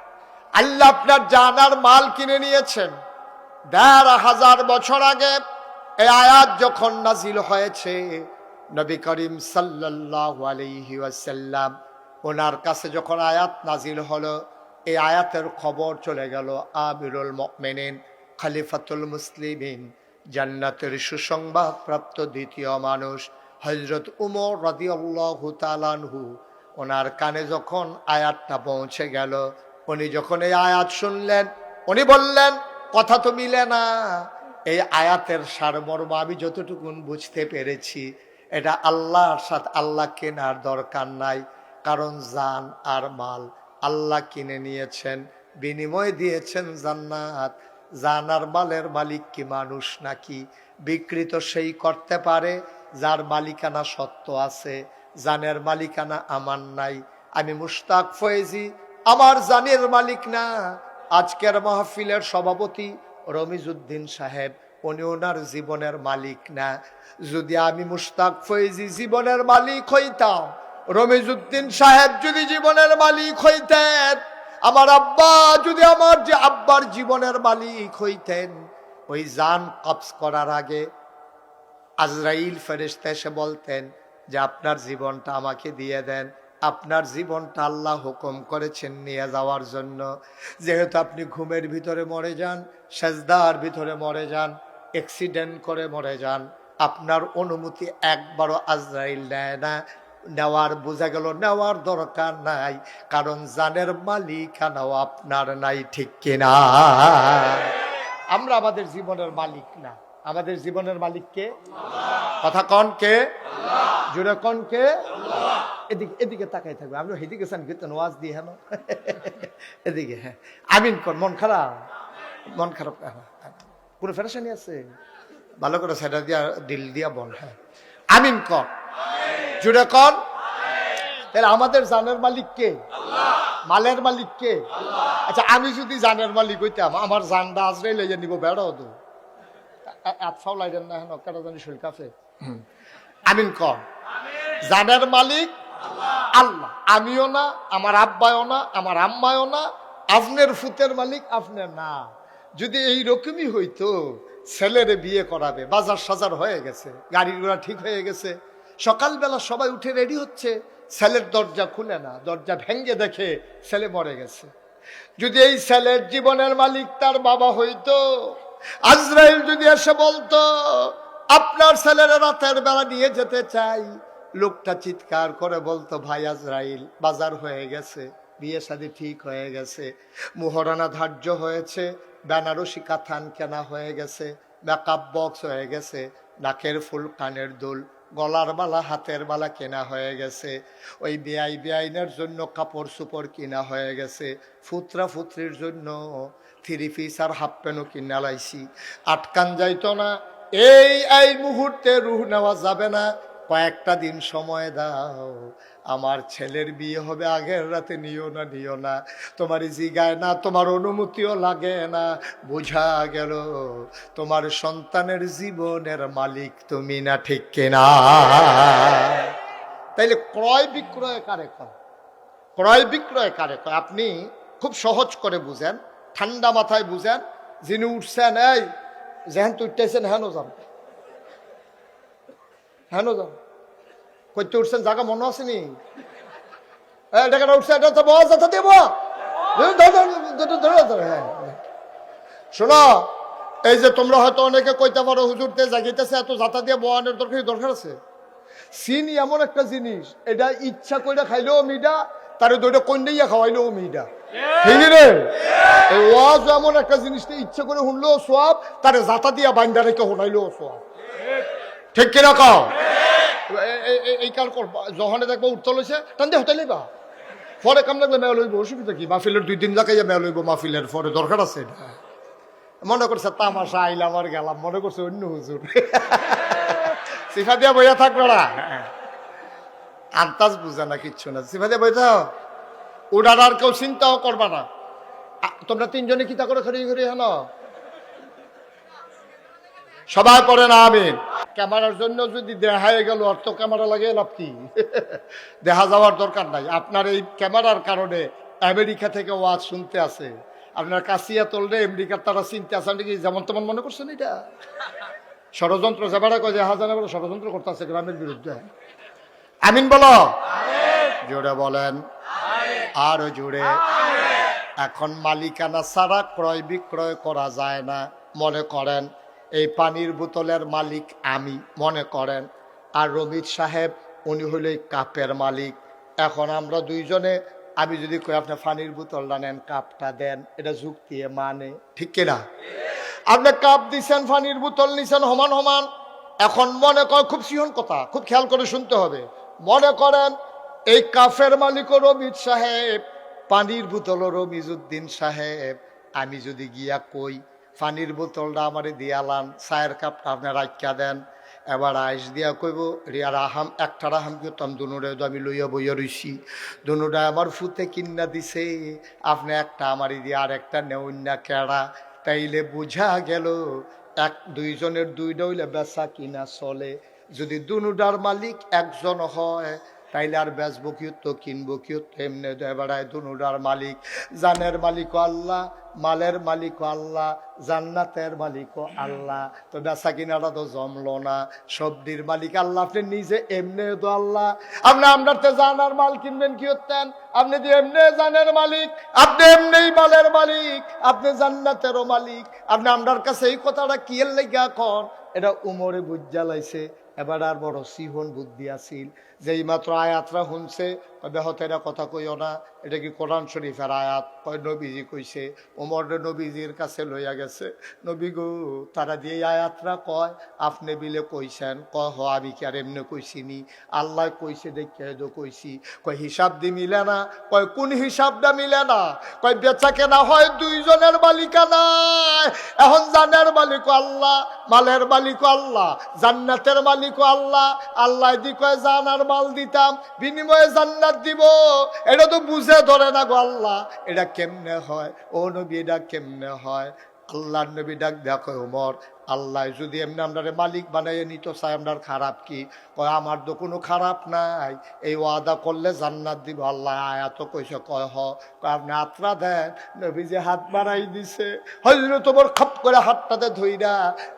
আল্লাহ আপনার জান আর মাল কিনে নিয়েছেন। ১,৫০০ বছর আগে এই আয়াত যখন নাজিল হয়েছে, নবী করিম সাল্লাল্লাহু আলাইহি ওয়াসাল্লাম ওনার কাছে যখন আয়াত নাজিল হলো, এই আয়াতের খবর চলে গেল আমিরুল মুমিনিন, খলিফাতুল মুসলিমিন, জান্নাতের সুসংবাদ প্রাপ্ত দ্বিতীয় মানুষ হযরত উমর রাদিয়াল্লাহু তাআলা আনহু, ওনার কানে যখন আয়াতটা পৌঁছে গেল, উনি যখন এই আয়াত শুনলেন, উনি বললেন কথা তো মিলে না। এই আয়াতের সারমর্ম আমি যতটুকু বুঝতে পেরেছি, এটা আল্লাহর সাথে আল্লাহ কেনার দরকার নাই, কারণ জান আর মাল আল্লাহ কিনে নিয়েছেন, বিনিময় দিয়েছেন জান্নাত। জান আর মালের মালিক কি মানুষ নাকি? বিক্রি তো সেই করতে পারে যার মালিকানা সত্য আছে, জানের মালিকানা আমার নাই। আমি মুশতাক ফয়েজি আমার জানের মালিক না। আজকের মাহফিলের সভাপতি রমিজউদ্দিন সাহেব, উনি ওনার জীবনের মালিক না। যদি আমি মুশতাক ফয়েজি জীবনের মালিক হইতাম, রমিজউদ্দিন সাহেব যদি জীবনের মালিক হইতেন, আমার আব্বা যদি আমার যে আব্বার জীবনের মালিক হইতেন, ওই জান কবজ করার আগে আজরাইল ফেরেশতা এসে বলতেন যে আপনার জীবনটা আমাকে দিয়ে দেন। আপনার জীবনটা আল্লাহ হুকুম করেছেন নিয়ে যাওয়ার জন্য। যেহেতু আপনি ঘুমের ভিতরে মরে যান, সেজদার ভিতরে মরে যান, অ্যাক্সিডেন্ট করে মরে যান, আপনার অনুমতি একবারও আজরাইল নেয় না। নেওয়ার, বোঝা গেল নেওয়ার দরকার নাই, কারণ জানের মালিকানাও আপনার নাই। ঠিক কিনা? আমরা আমাদের জীবনের মালিক না। আমাদের জীবনের মালিক কে? কথা কন কে? জোরে কন কে? এদিকে এদিকে তাকাই থাকবে। আমি হেদিকে চান কীর্তন ওয়াজ দিয়ে হেন এদিকে। হ্যাঁ, আমিন কর। মন খারাপ? মন খারাপ পুরো ফেরেশানি আছে? ভালো করে সেটা দিয়া দিল দিয়া বল। হ্যাঁ, আমিন কর, জোরে কর। তাহলে আমাদের জানের মালিক কে? মালের মালিক কে? আচ্ছা, আমি যদি জানের মালিক হইতাম, আমার জানটা আজরাইল লইয়া নিব, বেড়াও তো আতফাও লাইলেন না হেন কেন জানি শরীর কাছে। আমিন কর। জানের মালিক আল্লাহ। আমিও না, আমার আব্বাও না, আমার আম্মাও না, আপনার ফুতের মালিক আপনার না। যদি এই রকমই হইতো, ছেলেরে বিয়ে করাবে, বাজার সাজার হয়ে গেছে, গাড়ি ঘোড়া ঠিক হয়ে গেছে, সকালবেলা সবাই উঠে রেডি হচ্ছে, ছেলের দরজা খুলে না, দরজা ভেঙ্গে দেখে ছেলে মরে গেছে। যদি এই ছেলের জীবনের মালিক তার বাবা হইতো, আজরাইল যদি এসে বলতো আপনার ছেলেরা রাতের বেলা নিয়ে যেতে চাই, লোকটা চিৎকার করে বলতো ভাই আজরাইল, বাজার হয়ে গেছে, বিয়ে শাদী ঠিক হয়ে গেছে, মুহরানা ধার্য হয়েছে, বেনারসি কাথান কেনা হয়ে গেছে, মেকআপ বক্স হয়ে গেছে, নাকের ফুল কানের দুল গলার বালা হাতের বালা কেনা হয়ে গেছে, ওই বেআইনের জন্য কাপড় চোপড় কিনা হয়ে গেছে, ফুতরা ফুতরির জন্য থ্রি পিস আর হাফ প্যান্টও কিনা লাইছি। আটকান যাইতো না, এই মুহূর্তে রুহ নেওয়া যাবে না, কয়েকটা দিন সময় দাও, আমার ছেলের বিয়ে হবে, আগের রাতে নিও না, তোমার জিগায় না, তোমার অনুমতিও লাগে না, বোঝা গেল তোমার সন্তানের জীবনের মালিক তুমি না, ঠিক কিনা? তাইলে ক্রয় বিক্রয় কারে কয়? ক্রয় বিক্রয় কারে কয়? আপনি খুব সহজ করে বুঝেন, ঠান্ডা মাথায় বুঝেন। যিনি উঠছেন, এই যেহেন তুইতেছেন হেন যান, হেন যান, কইতে উঠছেন জায়গা মনে আসেনি? উঠছে, এটা তো বস দেব। শোনো, এই যে তোমরা হয়তো অনেকে কইতে পারো হুজুরতে জাগিতেছে, এত জাতা দিয়ে বয়ানের দরকার আছে। চিনি এমন একটা জিনিস, এটা ইচ্ছা কইরা খাইলেও মিডা, তারে দুইটা কন্যাইয়া খাওয়াইলেও মিডা, ঠিক রে? এই ওয়াজ এমন একটা জিনিস, ইচ্ছা করে শুনলেও সোয়াব, তারে জাতা দিয়া বাইন্দা রেখে শুনাইলেও সোয়াব, ঠিক কিনা কও? এই কাল যখনে দেখবো উঠতে লইছে টান দিয়ে হতে লইবা, পরে কাম লাগলে মেয়া লইব, অসুবিধা কি? মাহফিলের 2 দিন লাগাইয়া মেয়া লইব, মাহফিলের পরে দরকার আছে। মনে করছে তামাশা আইলাম আর গেলাম, মনে করছে অন্য হুজুর, সিফা দিয়া বইয়া থাকলো না, আন্তাজ বুঝে না, কিচ্ছু না, সিফা দিয়া বইতে ওটার আর কেউ চিন্তাও করবা না। তোমরা 3 জনে কিতা করে খড়ি খড়ি হলো, সবাই পড়ে না আমিন। ক্যামেরার জন্য যদি দেখায় গেল, অর্থ ক্যামেরা লাগিয়ে লাভ কি? দেখা যাওয়ার দরকার নাই। আপনার এই ক্যামেরার কারণে আমেরিকা থেকে ওয়াজ শুনতে আছে, আপনার কাছিয়া তোললে আমেরিকার তারা চিনতে আসেন নাকি, যেমন তেমন মনে করছেন এটা ষড়যন্ত্র। যাবারা কয় হাজার ষড়যন্ত্র করতে আছে গ্রামের বিরুদ্ধে। আমিন বলো, জোরে বলেন, আরো জোরে। এখন মালিকানা ছাড়া ক্রয় বিক্রয় করা যায় না। মনে করেন এই পানির বোতলের মালিক আমি, মনে করেন, আর রমিত সাহেব উনি হইল এই কাপের মালিক। এখন আমরা 2 জনে, আমি যদি কই আপনি পানির বোতলটা নেন, কাপটা দেন, এটা যুক্তি মানে, ঠিক কিনা? আপনি কাপ দিচ্ছেন, পানির বোতল নিছেন সমান সমান। এখন মনে কর, খুব সিহন কথা, খুব খেয়াল করে শুনতে হবে। মনে করেন এই কাফের মালিকও রমিত সাহেব, পানির বোতলও রমিজউদ্দিন সাহেব। আমি যদি গিয়া কই পানির বোতলটা আমারে দিয়ালান, চায়ের কাপটা আপনি রাখিয়া দেন, এবার আইস দিয়া কইব রিয়ার আহাম একটা আহাম করতাম, দুনুরে আমি লইয়া বইয়া রইছি, দুনুটা আমার ফুতে কিন্না দিছে, আপনি একটা আমারই দিয়ে আর একটা নেউন না কেড়া। তাইলে বুঝা গেল 1-2 জনের 2টা হইলে বেচা কিনা চলে। যদি দুনুটার মালিক একজন হয়, তাইলে আর বেচবো কিয়ত কিনবো কিয়ত, এমনি বেড়ায় দুনুটার মালিক। জানের মালিকও আল্লাহ, মালের মালিকও আল্লাহ, জান্নাতের মালিকও আল্লাহ। তো বেচা কিনাটা তো জমলো না, সবজির মালিক আল্লাহ, আপনি নিজে এমনি তো আল্লাহ। আপনি আপনার জানার মাল কিনবেন কি হতেন? আপনি যে এমনি জানের মালিক, আপনি এমনি মালের মালিক, আপনি জান্নাতেরও মালিক। আপনি আপনার কাছে এই কথাটা কি এর লেগা কন? এটা উমরে বুঝা লাইছে। এবার আর বড় সিহন বুদ্ধি আসিল, যেই মাত্র আয়াতরা শুনছে, বেহতেরা কথা কইও না, এটা কি কোরআন শরীফের আয়াত? কয় নবীজি কইছে। ওমর নবীজির কাছে লইয়া গেছে, নবী গো তারা দিয়ে আয়াতরা কয়, আপনি বিলে কইছেন? কয় হ, আমি কি আর এমনি কইছিনি, আল্লাহ কইছে দেখে তো কইছি। কয় হিসাব দি মিলে না। কয় কোন হিসাবটা মিলে না? কয় বেচা কেনা হয় 2 জনের মালিকানায়, এখন জানের মালিক আল্লাহ, মালের মালিক আল্লাহ, জান্নাতের মালিক আল্লাহ। আল্লাহ দি কয় জানার মাল দিতাম, বিনিময়ে জান্নাত দিব। এটা তো বুঝে ধরে না গো আল্লাহ, এটা কেমনে হয়? ও নবী, এটা কেমনে হয়? আল্লাহর নবী ডাক দেখো, ওমর, আল্লাহ যদি এমনি আপনার মালিক বানাইয়ে নিত চাই, আপনার খারাপ কি? কয় আমার তো কোনো খারাপ নাই, এই ওয়াদা করলে জান্নাত দিব আল্লাহ, আয়াত কইছে। কয় হ। কয় আপনি হাতটা দেন। নবী যে হাত বাড়াই দিছে, হয়তো তোমার খাপ করে হাতটাতে ধইরা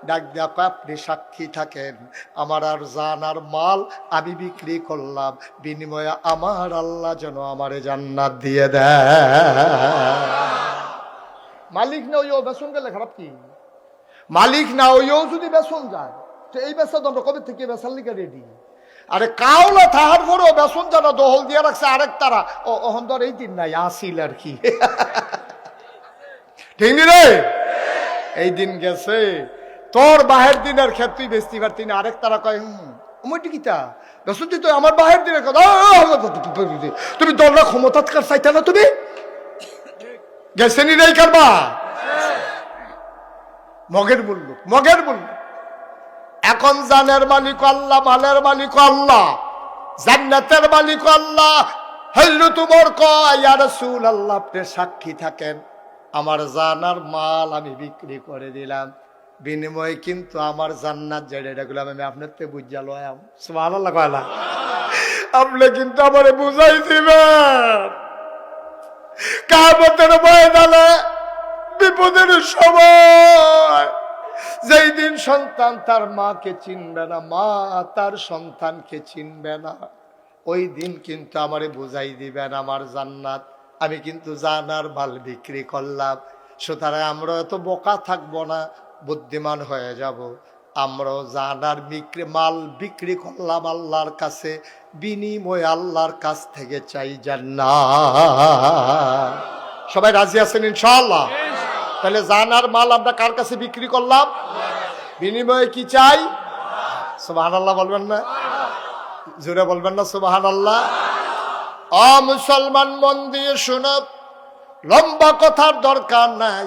ডাক দেয়া, কয় আপনি সাক্ষী থাকেন, আমার আর জান আর মাল আমি বিক্রি করলাম, বিনিময়ে আমার আল্লাহ যেন আমারে জান্নাত দিয়ে দেয়। মালিক না ওই বেসন গেলে খারাপ কি? মালিক না ওইও যদি বেসন যায়, তো এই বেসা তো আমরা কবে থেকে বেসার লিখে রেডি। আরে কাউলা থাহার পরেও বেসন যারা দহল দিয়ে রাখছে আরেক তারা, ওহন ধর এই দিন নাই আসিল আর কি, ঠিক রে? এই দিন গেছে। তোর বাহের দিনের ক্ষেত তুই বেচতে পারতি না। আরেক তারা কয় ওমটি কিতা বেসুতি তো আমার বাহের দিনের কথা। তুমি দলরা ক্ষমতা চাইতা না, তুমি গেছেনি নাই কারবা মগের বলল, মগের বলল। এখন জানের মালিক আল্লাহ, মালের মালিক আল্লাহ, জান্নাতের মালিক আল্লাহ। হল্লু তোমার কয় ইয়া রাসূলুল্লাহ, আপনি সাক্ষী থাকেন, আমার জানার মাল আমি বিক্রি করে দিলাম, বিনিময়ে কিন্তু আমার জান্নাত যেটা এগুলাম আমি আপনার তে বুঝা লয়াম। সুবহানাল্লাহ কয়লা, আপনি কিন্তু আমারে বুঝাই দিবেন কিয়ামতের ময়দানে বিপদের সময়, যেই দিন সন্তান তার মাকে চিনবে না, মা তার সন্তানকে চিনবে না, ওই দিন কিন্তু আমারে বুঝাই দিবেন আমার জান্নাত আমি কিন্তু জানার মাল বিক্রি করলাম। সুতরাং আমরা এত বোকা থাকবো না, বুদ্ধিমান হয়ে যাব। আমরাও জানার মাল বিক্রি করলাম আল্লাহর কাছে, বিনিময় আল্লাহর কাছ থেকে চাই জান্নাত। সবাই রাজি আছেন ইনশাআল্লাহ? তাহলে জানার মাল আমরা কার কাছে বিক্রি করলাম? বিনিময়ে কি চাই? সুবহানাল্লাহ বলবেন না? জোরে বলবেন না সুবহানাল্লাহ? ও মুসলমান, মন দিয়ে শুনো, লম্বা কথার দরকার নাই।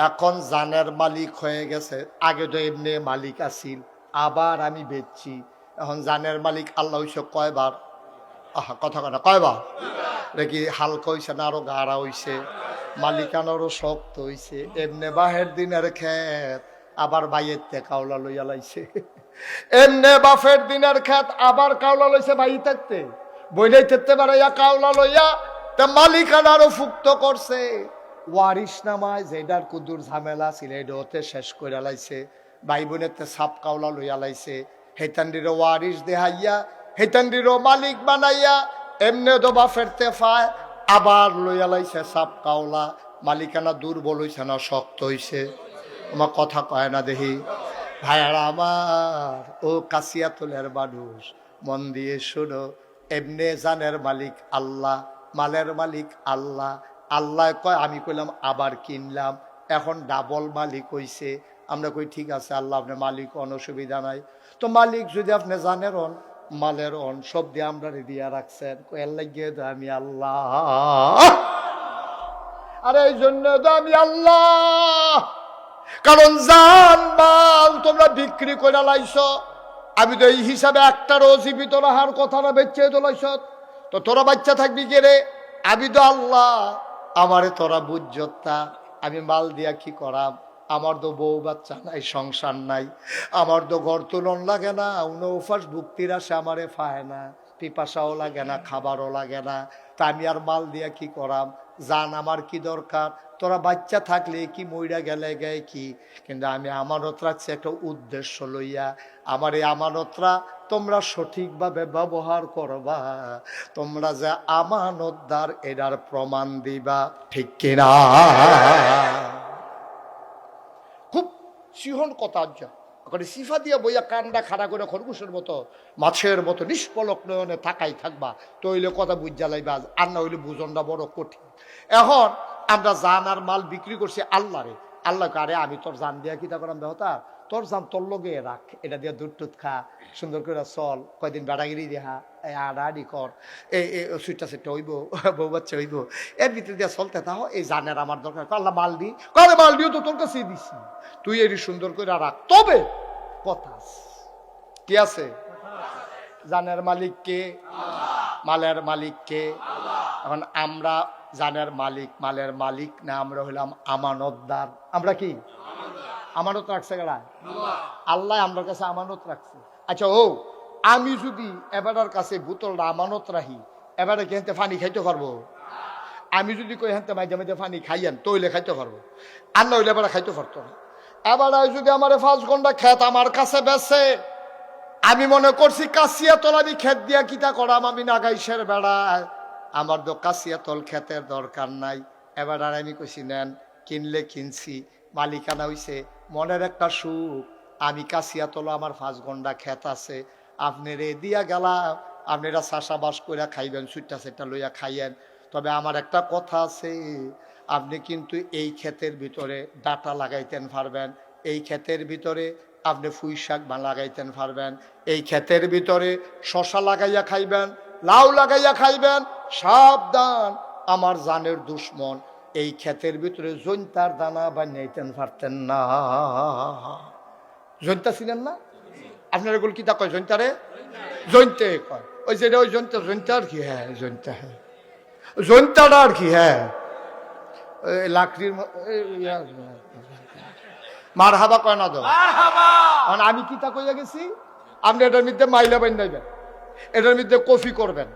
এখন জানের মালিক হয়ে গেছে, আগে তো এমনি মালিক আছিল, আবার আমি বেচছি। এখন জানের মালিক আল্লাহ হইছে কয়বার? কথা কথা কয়বার? দেখি হালকা হইছে না আরো গাঢ়া হইছে, মালিকানারও শক্ত হইছে। এমনি বাহের দিনের ক্ষেত আবার বাইয়ের তে কাউলা লইয়া লাইছে, এমনি বাফের দিনের ক্ষেত আবার কাউলা লইছে ভাই থাকতে, বইলাই থাকতে পারে কাউলা লইয়া তা মালিকানারও ফুক্ত করছে। ওয়ারিশ নামায় যেটার কুদুর ঝামেলা ছিল এটা ওতে শেষ করে লাইছে, ভাই বোনের তে সাপ কাউলা লইয়া লাইছে, হেতান্ডির ওয়ারিশ দেহাইয়া হেতান্ডির মালিক বানাইয়া এমনি তো বাফের তে ফায় আবার লইয়া লাইছে সাপ কাউলা। মালিকানা দুর্বল হইছে না শক্ত হইছে? আমার কথা কয় না দেখি ভাইয়ারা আমার, ও কাশিয়াতুলের মানুষ, মন দিয়ে শোনো, এমনে জানের মালিক আল্লাহ, মালের মালিক আল্লাহ। আল্লাহ কয় আমি কইলাম আবার কিনলাম, এখন ডাবল মালিক হইছে। আমরা কই ঠিক আছে আল্লাহ আপনি মালিক, অসুবিধা নাই। তো মালিক যদি আপনি জানের হন, মালের হন, সব দিয়ে আমরা দিয়া রাখছেন, এর লাগিয়ে তো আমি আল্লাহ। আরে এই জন্য তো আমি আল্লাহ, কারণ জান মাল তোমরা বিক্রি করে লাইছ, আমি তো এই হিসাবে একটারও জীবিত রাহার কথা না বেচে তো লাইছ, তো তোরা বাচ্চা থাকবি কে রে? আমি তো আল্লাহ, আমারে তোরা বুঝতা, আমি মাল দিয়া কি করাম? আমার তো বউ বাচ্চা নাই, সংসার নাই, আমার তো ঘর তুলন লাগে না, উনউফাস ভুক্তির আসে আমারে পায় না, পিপাসাও লাগে না, খাবারও লাগে না, তা আমি আর মাল দিয়া কি করাম? জান আমার কি দরকার? তোরা বাচ্চা থাকলে কি, মইরা গেলে গায়ে কি, কিন্তু আমি আমানত রাখছি একটা উদ্দেশ্য লইয়া। আমার এই আমানতরা তোমরা সঠিকভাবে ব্যবহার করবা, তোমরা যে আমানতদার এটার প্রমাণ দিবা, ঠিক কিনা? খুব সিহন কথা যা ওখানে সিফা দিয়া বইয়া কান্ডা খাড়া করে খরগোশের মতো মাছের মতো নিষ্পলক নয়নে তাকাই থাকবা, তো হইলে কথা বুঝা লাইবা, আর না হইলে বুঝনটা বড় কঠিন। এখন আমরা জান আর মাল বিক্রি করছি আল্লাহরে, আল্লাহকে আরে আমি তোর জান দিয়া কিতা করাম দেহতা, তোর জান তোর লগে রাখ, এটা দিয়া দুধ টুধ খা, সুন্দর করে চল, কয়দিন বেড়াগিরি দেহা, আড়াআড়ি কর, এই সুইটা সেটটা হইব, বউ বাচ্চা হইব, এর ভিতরে দিয়া চলতে থাকো। এই জানের আমার দরকার, আল্লাহ মাল দি, কবে মাল দিও তো তোর কাছেই দিছি, তুই এর সুন্দর করে রাখ। তবে কথা কি আছে? জানের মালিক কে? মালের মালিক কে? এখন আমরা জানের মালিক, মালের মালিক না, আমরা হইলাম আমানতদার। আমরা কি আমানত রাখছে গেলা? আল্লাহ আমার কাছে আমানত রাখছে। আচ্ছা, ও আমি যদি এবারের কাছে বোতলটা আমানত রাখি, এবারে কি হেনতে পানি খাইতে পারবো? আমি যদি কই হেনতে মাঝে মাঝে পানি খাইয়েন, তৈলে খাইতে পারবো, আর না হইলে এবারে খাইতে পারতো না। এবার যদি আমার 5 ঘন্টা খেত আমার কাছে বেছে, আমি মনে করছি কাশিয়াতল আমি খেত দিয়া কিতা করাম, আমি নাগাইশের বেড়ায়, আমার তো কাশিয়াতল খেতের দরকার নাই। এবার আর আমি কইছি নেন, কিনলে কিনছি, মালিকানা হইছে, মনের একটা সুখ, আমি কাশিয়াতল আমার 5 ঘন্টা খেত আছে, আপনি রে দিয়া গেলাম, আপনারা চাষাবাস করে খাইবেন, সুইটা সেটা লইয়া খাইয়েন। তবে আমার একটা কথা আছে, আপনি কিন্তু এই ক্ষেতের ভিতরে ডাটা লাগাইতেন পারবেন, এই ক্ষেতের ভিতরে আপনি পুঁই শাক লাগাইতেন পারবেন, এই ক্ষেতের ভিতরে শশা লাগাইয়া খাইবেন, লাউ লাগাইয়া খাইবেন। সাবধান, আমার জানের দুশ্মন এই ক্ষেতের ভিতরে জৈন্তার দানা বানাইতেন পারতেন না। জৈন্তা ছিলেন না আপনার? এগুলো কি তা কয় জৈন্তারে? জৈন্তে কয়। ওই যেটা ওই জৈন্তা, জৈন্তা আর কি? হ্যাঁ জৈন্তা, হ্যাঁ জৈন্তাটা আর কি? হ্যাঁ লাকড়ির মার হাবা কয় না দাও। আমি কি তা কইয়া গেছি? আপনি এটার মধ্যে মাইলা বানাইবেন, এটার মধ্যে কফি করবেন,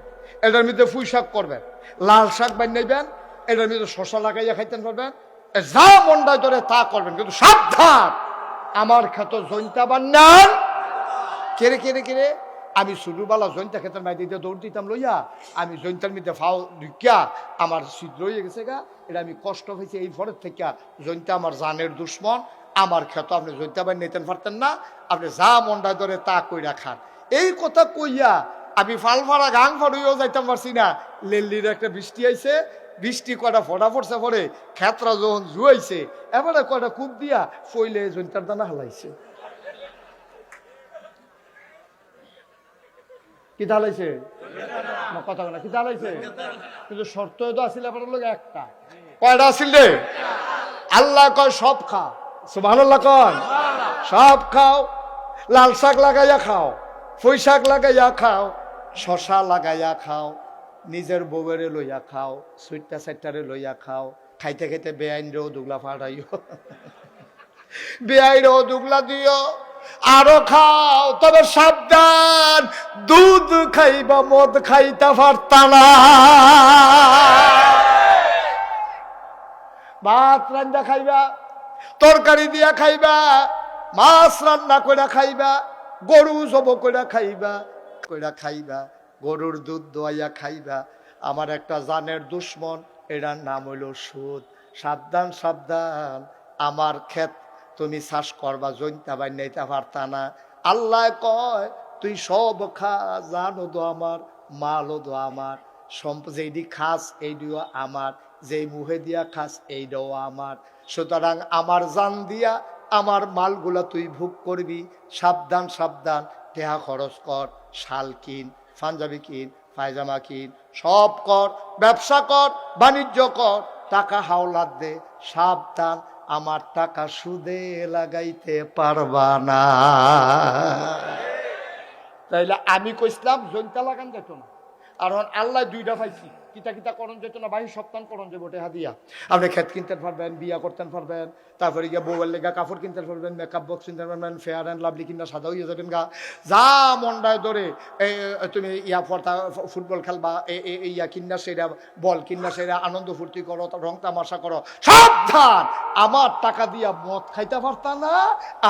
এটার মধ্যে পুঁই শাক করবেন, লাল শাক বানাইবেন, এটার মধ্যে শশা লাগাইয়া খাইতেন পারবেন, যা মন্ডায় ধরে তা করবেন। কিন্তু সাবধান, আমার ক্ষেত জৈন্তা বান্নান। কেড়ে কেড়ে কেড়ে আমি ছোটবেলা জৈন্তা ক্ষেতের মাই দিতে দৌড় দিতাম লইয়া, আমি জৈন্তার মধ্যে ফাও ঢুকিয়া আমার ছিদ্র হয়ে গেছে গা। এটা আমি কষ্ট হয়েছে এই ফরের থেকে। জৈন্তা আমার জানের দুশ্মন, আমার ক্ষেত আপনি জৈন্তা বান নিতেন পারতেন না, আপনি যা মন্ডায় ধরে তা কইরা খান। এই কথা কইয়া আমি ফালফাড়া গাং ফাড়ুইও যাইতাম পারছি না। লেল্লির একটা বৃষ্টি আইছে, বৃষ্টি কয়টা ফটা পড়ছে, পরে ক্ষেত্রা যখন জুয়াইছে, এবারে কয়টা কূপ দিয়া ফইলে জৈন্তার দানা হালাইছে। কি ঢালাইছে? কথা না, কি ঢালাইছে? কিন্তু শর্ত তো আসিল আপনার লোক একটা। কয়টা আসিল রে? আল্লাহ কয় সব খা, সুবহানাল্লাহ কয় সব খাও। লাল শাক লাগাইয়া খাও, পুঁই শাক লাগাইয়া খাও, শশা লাগাইয়া খাও, নিজের বউয়েরে লইয়া খাও, সুইটটা সাইটটারে লইয়া খাও। খাইতে খাইতে বেআইনরেও দুগলা ফাটাইও, বেআইনরেও দুগলা দিও, আরো খাও। তবে সাবধান, দুধ খাইবা, মদ খাইতে পারতা না। ভাত রান্না খাইবা, তরকারি দিয়া খাইবা, মাছ রান্না করে খাইবা, গরু জব করে খাইবা, গরুর দুধ দোয়াইয়া খাইবা। আমার একটা জানের দুশ্মন, এটার নাম হইল সুদ। সাবধান সাবধান, আমার ক্ষেত তুমি চাষ করবা, জৈন্তা বানাইতে পারতা না। আল্লাহ কয় তুই সব খা, জানো তো আমার, মালও তো আমার, যেইটি খাস এইটিও আমার, যেই মুহে দিয়া খাস এইটাও আমার। সুতরাং আমার জান দিয়া আমার মালগুলা তুই ভোগ করবি। সাবধান সাবধান, টেহা খরচ কর, শাল কিন, পাঞ্জাবি কিন, পায়জামা কিন, সব কর, ব্যবসা কর, বাণিজ্য কর, টাকা হাওলাত দে। সাবধান, আমার টাকা সুদে লাগাইতে পারবা না। তাইলে আমি কইসলাম জৈন্তা লাগান যেত না, আর আল্লাহ দুইটা পাইছি, কিতা কিতা করণ যেত না, বাহির সপ্তাহ করণ যে বটে হাদিয়া। আপনি ক্ষেত কিনতে পারবেন, বিয়া করতে পারবেন, তারপরে গিয়ে বউয়ের লেগা কাপড় কিনতে পারবেন, মেকআপ বক্স কিনতে পারবেন, ফেয়ার অ্যান্ড লাভলি কিনা সাদা হইয়া যাবেন গা। যা মন্ডায় ধরে তুমি ইয়া ফর্তা ফুটবল খেলবা, ইয়া কিনা সেরা, বল কিনা সেরা, আনন্দ ফুর্তি করো, রং তামাশা করো। সাবধান, আমার টাকা দিয়া মদ খাইতে পারতা না,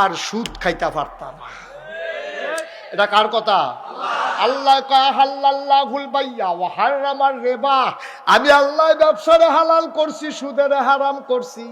আর সুদ খাইতে পারতা না। এটা কার কথা? আল্লাহ কয় হাল্লাল্লাহুল বাইয়া ওয়া হারামার রিবা। আমি আল্লাহ ব্যবসারে হালাল করছি, সুদের হারাম করছি।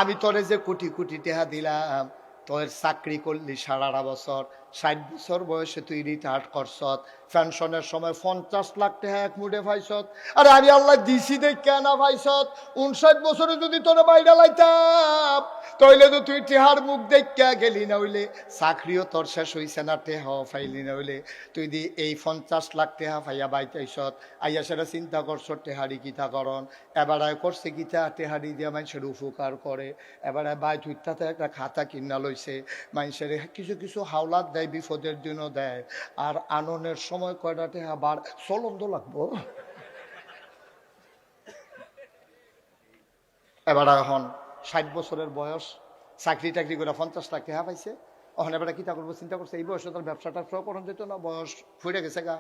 আমি তোরে যে কোটি কোটি টাকা দিলাম, তোর চাকরি করলি 18.5 বছর, 60 বছর বয়সে তুই রিটায়ার্ড করছত, পেনশনের সময় 50 লাখ টাকা এক মুঠে পাইছত। আরে আমি আল্লাহ দিছি দেখে না পাইছত। 59 বছরে যদি তোরে বাইরে লাইতাম, তাইলে তো তুই টেহার মুখ দেখা গেলি, না হইলে চাকরিও তোর শেষ হইছে না, টেহাও পাইলি না হইলে তুই দি এই 50 লাখ টাকা পাইয়া বাইতাইছত। আইয়া সেটা চিন্তা করছ টেহারি গীতা করণ, এবারে করছে গীতা টেহারি দিয়া মানুষের উপকার করে। এবারে বাই তুইটাতে একটা খাতা কিনা লইছে, মানুষের কিছু কিছু হাওলাত দেয়, বিপদের দিনও দেয়। আর আননের সময় কয়টা টেহা বার চলন্দ লাগবো। এবার এখন 60 বছরের বয়স, চাকরি টাকরি করে 50 লাখ টাকা পাইছে। অহন এবার কিতা করবো চিন্তা করছে, এই বয়সে তার ব্যবসাটা করণ যেত না, বয়স ফুরে গেছে গা।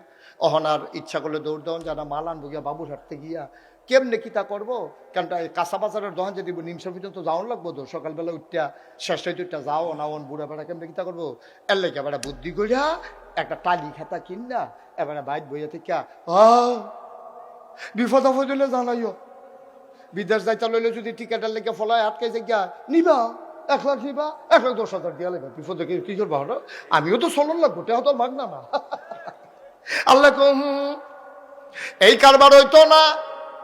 অহন আর ইচ্ছা করলে দৌড় দেওয়ান যারা মাল আনবো গিয়া বাবুর হাঁটতে গিয়া কেমনে কিতা করবো। কারণ কাঁচা বাজারের দোকান যদি নিমসা পর্যন্ত যাওয়ান লাগবো, তো সকালবেলা উঠটা শেষ হইতে উঠটা যাও না, ওন বুড়া বেড়া কেমনে কিতা করবো। এর লেগে এবার বুদ্ধি করিয়া একটা টালি খাতা কিনা এবারে বাইর বইয়া থেকে বিপদ আপদ হইলে জানাইও। বিদেশ যাইতে লইলে যদি টিকেটের লেগে ফলায় আটকাইছে গিয়া নিবা, 1 লাখ নিবা, 1,10,000 দিয়া লাগবে। বিপদে কি করবা হলো, আমিও তো চলন লাগবো, টেহা তোর মাগ না। আল্লাহ এই কারবার হইতো না,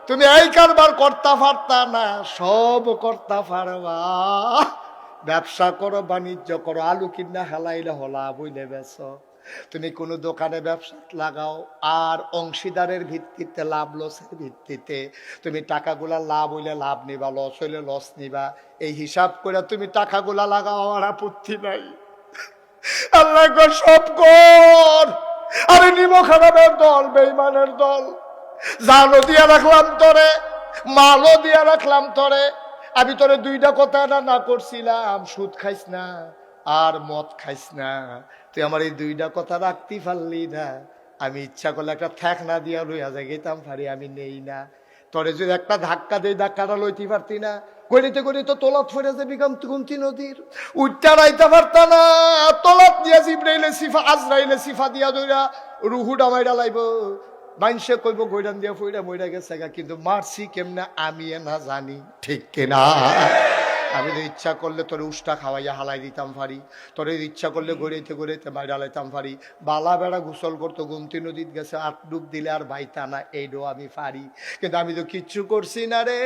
তুমি এই কারবার করতে পারতা না, সব করতে পারবা ব্যবসা করো, বাণিজ্য করো, আলু কিনা হেলাইলে হলা বইলে বেছ। তুমি কোনো দোকানে ব্যবসা লাগাও, আর অংশীদারের ভিত্তিতে, লাভ লসের ভিত্তিতে তুমি টাকাগুলা লাভ হইলে লাভ নিবা, লস হইলে লস নিবা। এই হিসাব করে তুমি টাকাগুলা লাগাও, আমার আপত্তি নাই। আল্লাহ সব কর। আরে নিব খারাপের দল, বেঈমানের দল। জানও দিয়া রাখলাম তোরে, মালও দিয়া রাখলাম তোরে। আমি তোরে দুইটা কথা না করছিলাম, সুদ খাইস না আর মদ খাইস না। তুই আমার এই দুইটা কথা রাখতে পারলি না। আমি ইচ্ছা করলে একটা ঠ্যাক না দিয়া লইয়া যাই গেতাম পারি, আমি নেই না। তোরে যদি একটা ধাক্কা দেই, ধাক্কাটা লইতে পারতি না। গড়িতে গড়িতে তোলাত ফেরে যাবি গুমতি নদীর, উঠটা রাইতে পারত না। তোলাত দিয়া জিব্রাইলে সিফা, আজরাইলে সিফা দিয়া দইরা রুহুডা মাইরা লাইব। মানুষে কইব গৈরান দিয়া ফইরা মইরা গেছে গা, কিন্তু মারছি কেমনে আমি না জানি, ঠিক কিনা? আমি তো ইচ্ছা করলে তোরে উষ্টা খাওয়াইয়া হালাই দিতাম পারি, তোরে ইচ্ছা করলে গড়াইতে গড়াইতে মাইরা লাইতাম পারি। বালা বেড়া গোসল করতো, গুমতি নদীত গেছে, 8 ডুব দিলে আর বাইতা না, এইডো আমি পারি। কিন্তু আমি তো কিচ্ছু করছি না রে।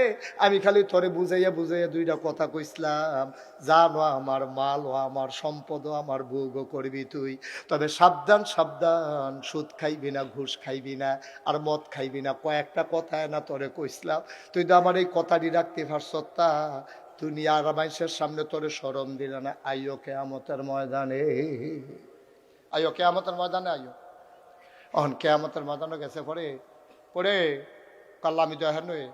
আমি খালি তোরে বুঝাইয়া বুঝাইয়া দুইটা কথা কইসলাম, জানো আমার মাল ও আমার সম্পদ ও আমার ভোগও করবি তুই, তবে সাবধান সাবধান, সুদ খাইবি না, ঘুষ খাইবি না, আর মদ খাইবি না। কয়েকটা কথা না তোরে কইসলাম, তুই তো আমার এই কথাটি রাখতে পারছ। তা দুনিয়ার মানুষের সামনে তোরে শরম দিলে না। আইও কিয়ামতের ময়দানে, আইও কিয়ামতের ময়দানে, আইও। অহন কিয়ামতের ময়দানে গেছে পরে পরে কাল্লা আমি দয়া নয়,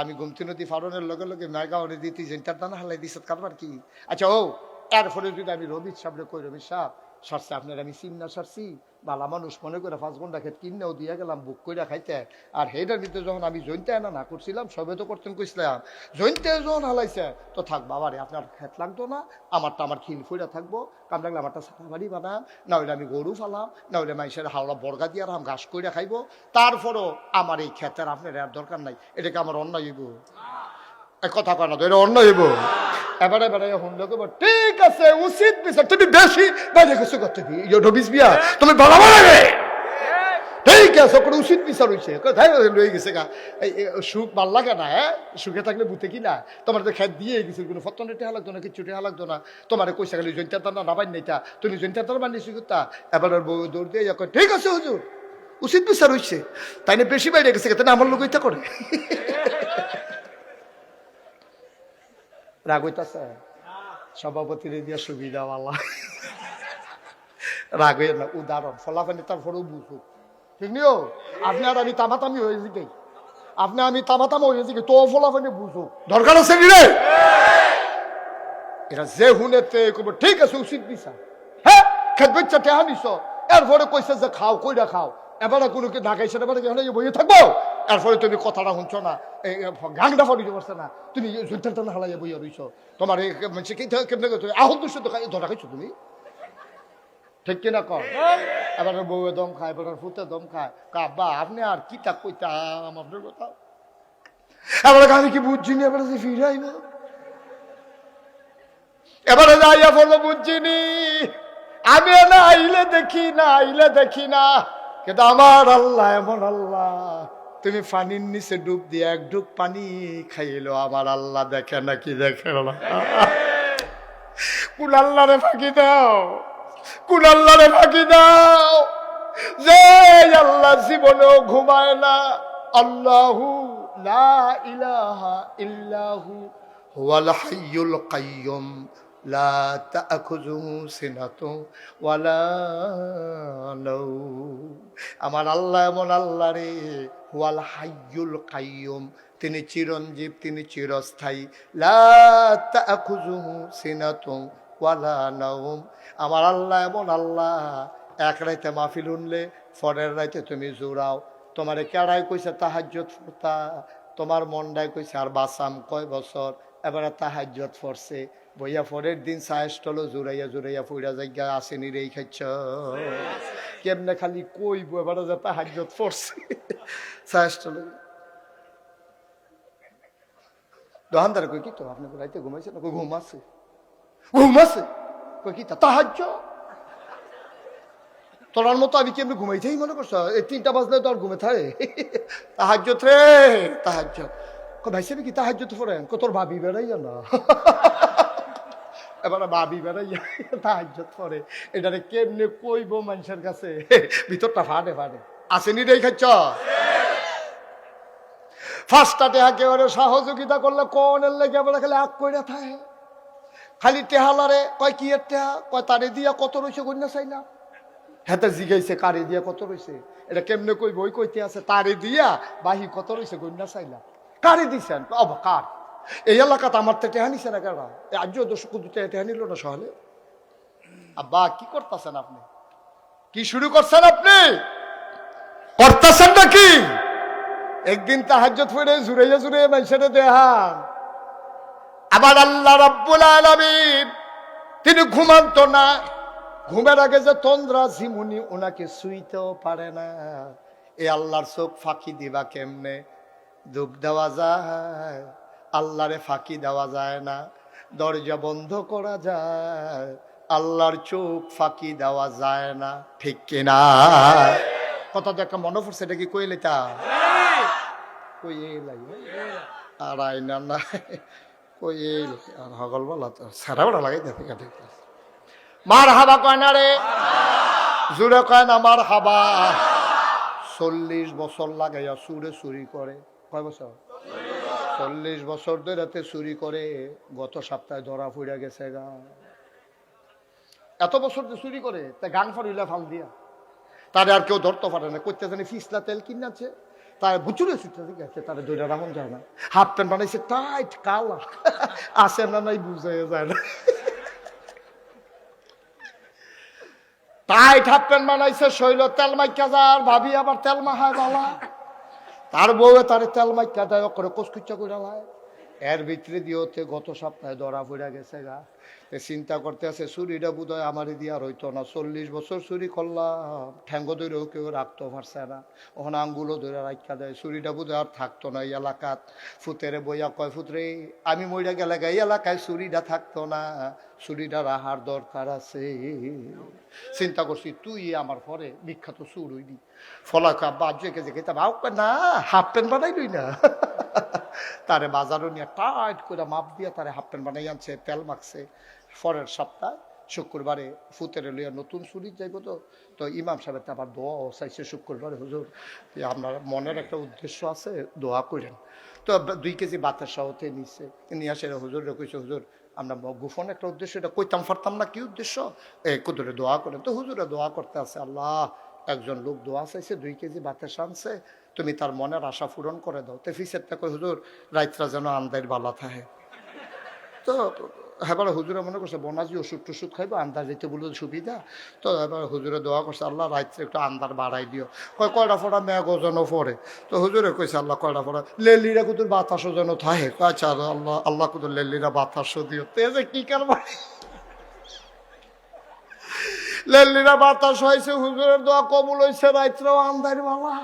আমি গুমতি নদী ফারনের লগে লগে মেগাওয়ারে দিতি জেন্টার দানা হালাই দিস কারবার কি। আচ্ছা ও এরপরে যদি আমি রবির সামনে কই, রবি সাহ সারছে আপনার আমি চিন্না সারছি, বালা মানুষ মনে করে 5 ঘন্টা খেত কিনেও দিয়ে গেলাম বুক করে খাইতে। আর হেটার ভিতরে যখন আমি জৈনতে না করছিলাম, সবে তো করতেন কইসলাম, জৈনতে যখন হালাইছে তো থাক বাবারে, আপনার খেত লাগতো না, আমারটা আমার খিল ফুইরা থাকবো, কাম লাগলে আমারটা সাদা বাড়ি বানাম, না হইলে আমি গরু ফালাম, না হইলে মানুষের হাওড়া বর্গা দিয়ে আরাম ঘাস করে খাইবো। তারপরও আমার এই খেতের আপনার আর দরকার নাই। এটাকে আমার অন্যায় হইব, কথা কয় না তো, এটা অন্যায় হইব। এবারে বেড়াই হুন্ডা করবো, ঠিক আছে উচিত বিচার, তুমি বেশি বাইরে কিছু করতে বিয়া তুমি বাড়াবো লাগে, ঠিক আছে ওপরে উচিত বিচার হয়েছে, কোথায় লয়ে গেছে গা। সুখ ভাল লাগে না, হ্যাঁ সুখে থাকলে বুঝতে কি না, তোমার তো খেত দিয়ে গেছিল, কোনো ফতনে টেহা লাগতো না, কিছু টেহা লাগতো না, তোমার কইসা গেলি জৈন্তার তার না নাবাই নেইতা, তুমি জৈন্তার তার বানিয়েছি করতা। এবার বউ দৌড় দিয়ে ঠিক আছে হুজুর উচিত বিচার হয়েছে, তাই না বেশি বাইরে গেছে, তাই না আমার লোক ইচ্ছা করে রাগ হইতাছে। সভাপতির দিয়া সুবিধা বালা রাগ হইয়া না, উদাহরণ ফলাফানি তারপরেও বুঝুক, ঠিক নিও। আপনি আর আমি তামাতামি হয়ে যাই, আপনি আমি তামাতামা হয়ে যাই, তো ফলাফানি বুঝুক, দরকার আছে নি রে। এরা যে হুনেতে করবো ঠিক আছে উচিত বিচার, হ্যাঁ খেত বেচা টেহা নিছ, এরপরে কইছে যে খাও কইরা খাও, এবারে কোনো কি ঢাকাই সেটা বইয়ে থাকবো। এরপরে তুমি কথাটা শুনছো না, গাংটা ফরিতে পারছে না, তুমি জুতার টানা হালাইয়া বইয়া রইছ। তোমার কেমনে আহত দুশো ধরা খাইছো তুমি, ঠিক কিনা কর। এবার বউয়ে দম খায়, এবার ফুতে দম খায়, কাব্বা আপনি আর কি তা কইতাম আপনার কথা। এবারে আমি কি বুঝছি নি, এবারে ফিরে আইব, এবারে যাইয়া বলবো বুঝছিনি আমি, না আইলে দেখি না, আইলে দেখি না, কিন্তু আমার আল্লাহ এমন আল্লাহ, তুমি পানির নিচে ডুব দিয়ে 1 ডুব পানি খাইলো, আমার আল্লাহ দেখে নাকি দেখে না। কোন আল্লাহ রে ফাঁকি দাও, কোন আল্লাহ রে ফাঁকি দাও, যে আল্লাহ জীবনেও ঘুমায় না। আল্লাহু লা ইলাহা ইল্লাহু হুয়াল হাইয়ুল কাইয়ুম লা তাখুযুহু সিনাতুন ওয়ালা নাওম। আমার আল্লাহ এমন আল্লাহ রে, হুয়াল হাইয়ুল কাইয়ুম, তিনি চিরঞ্জীব, তিনি চিরস্থায়ী। লা তাখুযুহু সিনাতুন ওয়ালা নাওম। আমার আল্লাহ এমন আল্লাহ, এক রাইতে মাহফিল উনলে পরের রাইতে তুমি জোড়াও। তোমারে কেড়াই কইছে তাহাজ্জুদ পড়তা, তোমার মনটাই কইছে আর বাসাম কয় বছর, এবারে তাহাজ্জুদ পড়ছে, বইয়া পরের দিন সাহেস্টল জুড়াইয়া জুড়াইয়া ফুইরা জায়গা আসেনি রে খাইছ, কেমনে খালি কইব এবারে যে তাহাজ্জুদ পড়ছে সাহেস্টল। দোকানদার কই কি তো আপনি রাইতে ঘুমাইছেন, কই ঘুমাচ্ছে, ঘুমাচ্ছে, কই কি তাহাজ্জুদ, তোরার মতো আমি কেমনি ঘুমাইতেই মনে করছো, এই 3টা বাজলে তো আর ঘুমে থাকে। তাহাজ্জুদ রে তাহাজ্জুদ, ভাই সাহেব কি তাহাজ্জুদ পড়েন, তোর ভাবি বেড়াই না এবার ভাবি বেড়াইয়া তাহাজ্জুদ পড়ে, এটারে কেমনে কইব মানুষের কাছে, ভিতরটা ফাটে ফাটে। আসেনি রে খাচ্ছ ফার্স্টটাতে একেবারে সহযোগিতা করলে কোনের লেগে বলে খালি আগ কইরা থাকে, খালি টেহালারে কয় কি এর টেহা, কয় তারে দিয়া কত রয়েছে গন্যা চাই না, হাতে জিগাইছে কারে দিয়া কত রয়েছে, এটা কেমনে কইব, ওই কইতে আছে তারে দিয়া বাহি কত রয়েছে গন্যা চাইলা, কারে দিছেন অব কার, এই এলাকাতে আমার তো টেহা নিছে না কারা, আজও দর্শক টেহা নিল না সহলে। আব্বা কি করতেছেন আপনি, কি শুরু করছেন আপনি, করতেছেন নাকি? একদিন তাহাজ্জুদ পড়ে জুড়াইয়া জুড়াইয়া মানুষের দেহান, আবার আল্লাহ রাব্বুল আলামিন তিনি ঘুমান্ত না, ঘুমের আগে যে তন্দ্রা ঝিমুনি ওনাকে শুইতেও পারে না, এই আল্লাহর চোখ ফাঁকি দিবা কেমনে, ডুব দেওয়া যায়, আল্লাহরে ফাঁকি দেওয়া যায় না, দরজা বন্ধ করা যায়, আল্লাহর চোখ ফাঁকি দেওয়া যায় না, ঠিক কিনা? কথা তো একটা মনে পড়ছে, এটা কি কইলে তা কই আর আইনা না কই আর হগল বলা তো সারা বড় লাগাই দেখে কাটে। মার হাবা কয় না রে, জুড়ে কয় না মার হাবা। 40 বছর লাগাইয়া সুরে চুরি করে, কয় বছর? 40 বছর ধরে চুরি করে, গত সপ্তাহে ধরা পড়ে গেছে গা। এত বছর যে চুরি করে তা গান ফাড়িলা ফাল দিয়া, তারে আর কেউ ধরতে পারে না, করতে জানি ফিসলা তেল কিনাছে, তার বুচুরে ছুটতে গেছে, তারা দৈরা রাখুন যায় না, হাফ প্যান্ট বানাইছে টাইট কালা, আসে না নাই বুঝে যায় না, টাইট হাফ প্যান্ট বানাইছে, শৈল তেল মাইকা যার, ভাবি আবার তেল মাহায় বালা, তার বউয়ে তারে তেল মাইকা দেয় করে কচকুচ্চা করে লায়, এর ভিতরে দিয়েতে গত সপ্তাহে ধরা পড়ে গেছে গা। চিন্তা করতে আছে চুরিটা বোধ হয় আমারই দিয়ে আর হইতো না, 40 বছর চুরি করলাম, ঠ্যাঙ্গ ধরেও কেউ রাখতে পারছে না, ওখানে আঙ্গুলো ধরে রাখা দেয়, চুরিটা বোধ হয় আর থাকতো না এই এলাকাত। ফুতেরে বইয়া কয় ফুতরে আমি মইরা গেলে এই এলাকায় চুরিটা থাকতো না, চুরিটা রাহার দরকার আছে। চিন্তা করছি তুই আমার পরে বিখ্যাত চুর হইবি, ফলাকা বাজে কেজে খেতে না হাফ প্যান্ট বানাই লই না, তারে বাজারও নিয়ে টাইট করে মাপ দিয়ে তারে হাফ প্যান্ট বানাই আনছে, তেল মাখছে। পরের সপ্তাহ শুক্রবারে ফুতেরে লইয়া নতুন চুরি যাইব, তো ইমাম সাহেব আবার দোয়া চাইছে শুক্রবারে, হুজুর আপনার মনের একটা উদ্দেশ্য আছে দোয়া করেন। তো 2 কেজি বাতের সাহতে নিচ্ছে, নিয়ে আসে হুজুর কইছে হুজুর আমরা গোপন একটা উদ্দেশ্য, এটা কইতাম পারতাম না কি উদ্দেশ্য, কুদুরে দোয়া করেন। তো হুজুরে দোয়া করতে আছে, আল্লাহ একজন লোক দোয়া চাইছে 2 কেজি বাতের সানছে, তুমি তার মনের আশা পূরণ করে দাও। তো ফিসের থেকে হুজুর রাইতরা যেন আন্দার বালা থাকে। তো এবার হুজুরে মনে করছে বনাজি ওষুধ টষুধ খাইবো, আন্দার যেতে বলে সুবিধা। তো এবার হুজুরে দোয়া করছে আল্লাহ রাইতে একটু আন্দার বাড়াই দিও। কয়টা ফোড়া মেঘ যেন পড়ে। তো হুজুরে কইছে আল্লাহ কয়টা ফোড়া লেলিরা কুতুর বাতাসও যেন থাকে। আচ্ছা আল্লাহ আল্লাহ কুতুর লেলিরা বাতাসও দিও। তো যে কি কারবার লেলিরা বাতাস হয়েছে, হুজুরের দোয়া কবুল হয়েছে, রাইতরাও আন্দার বাবা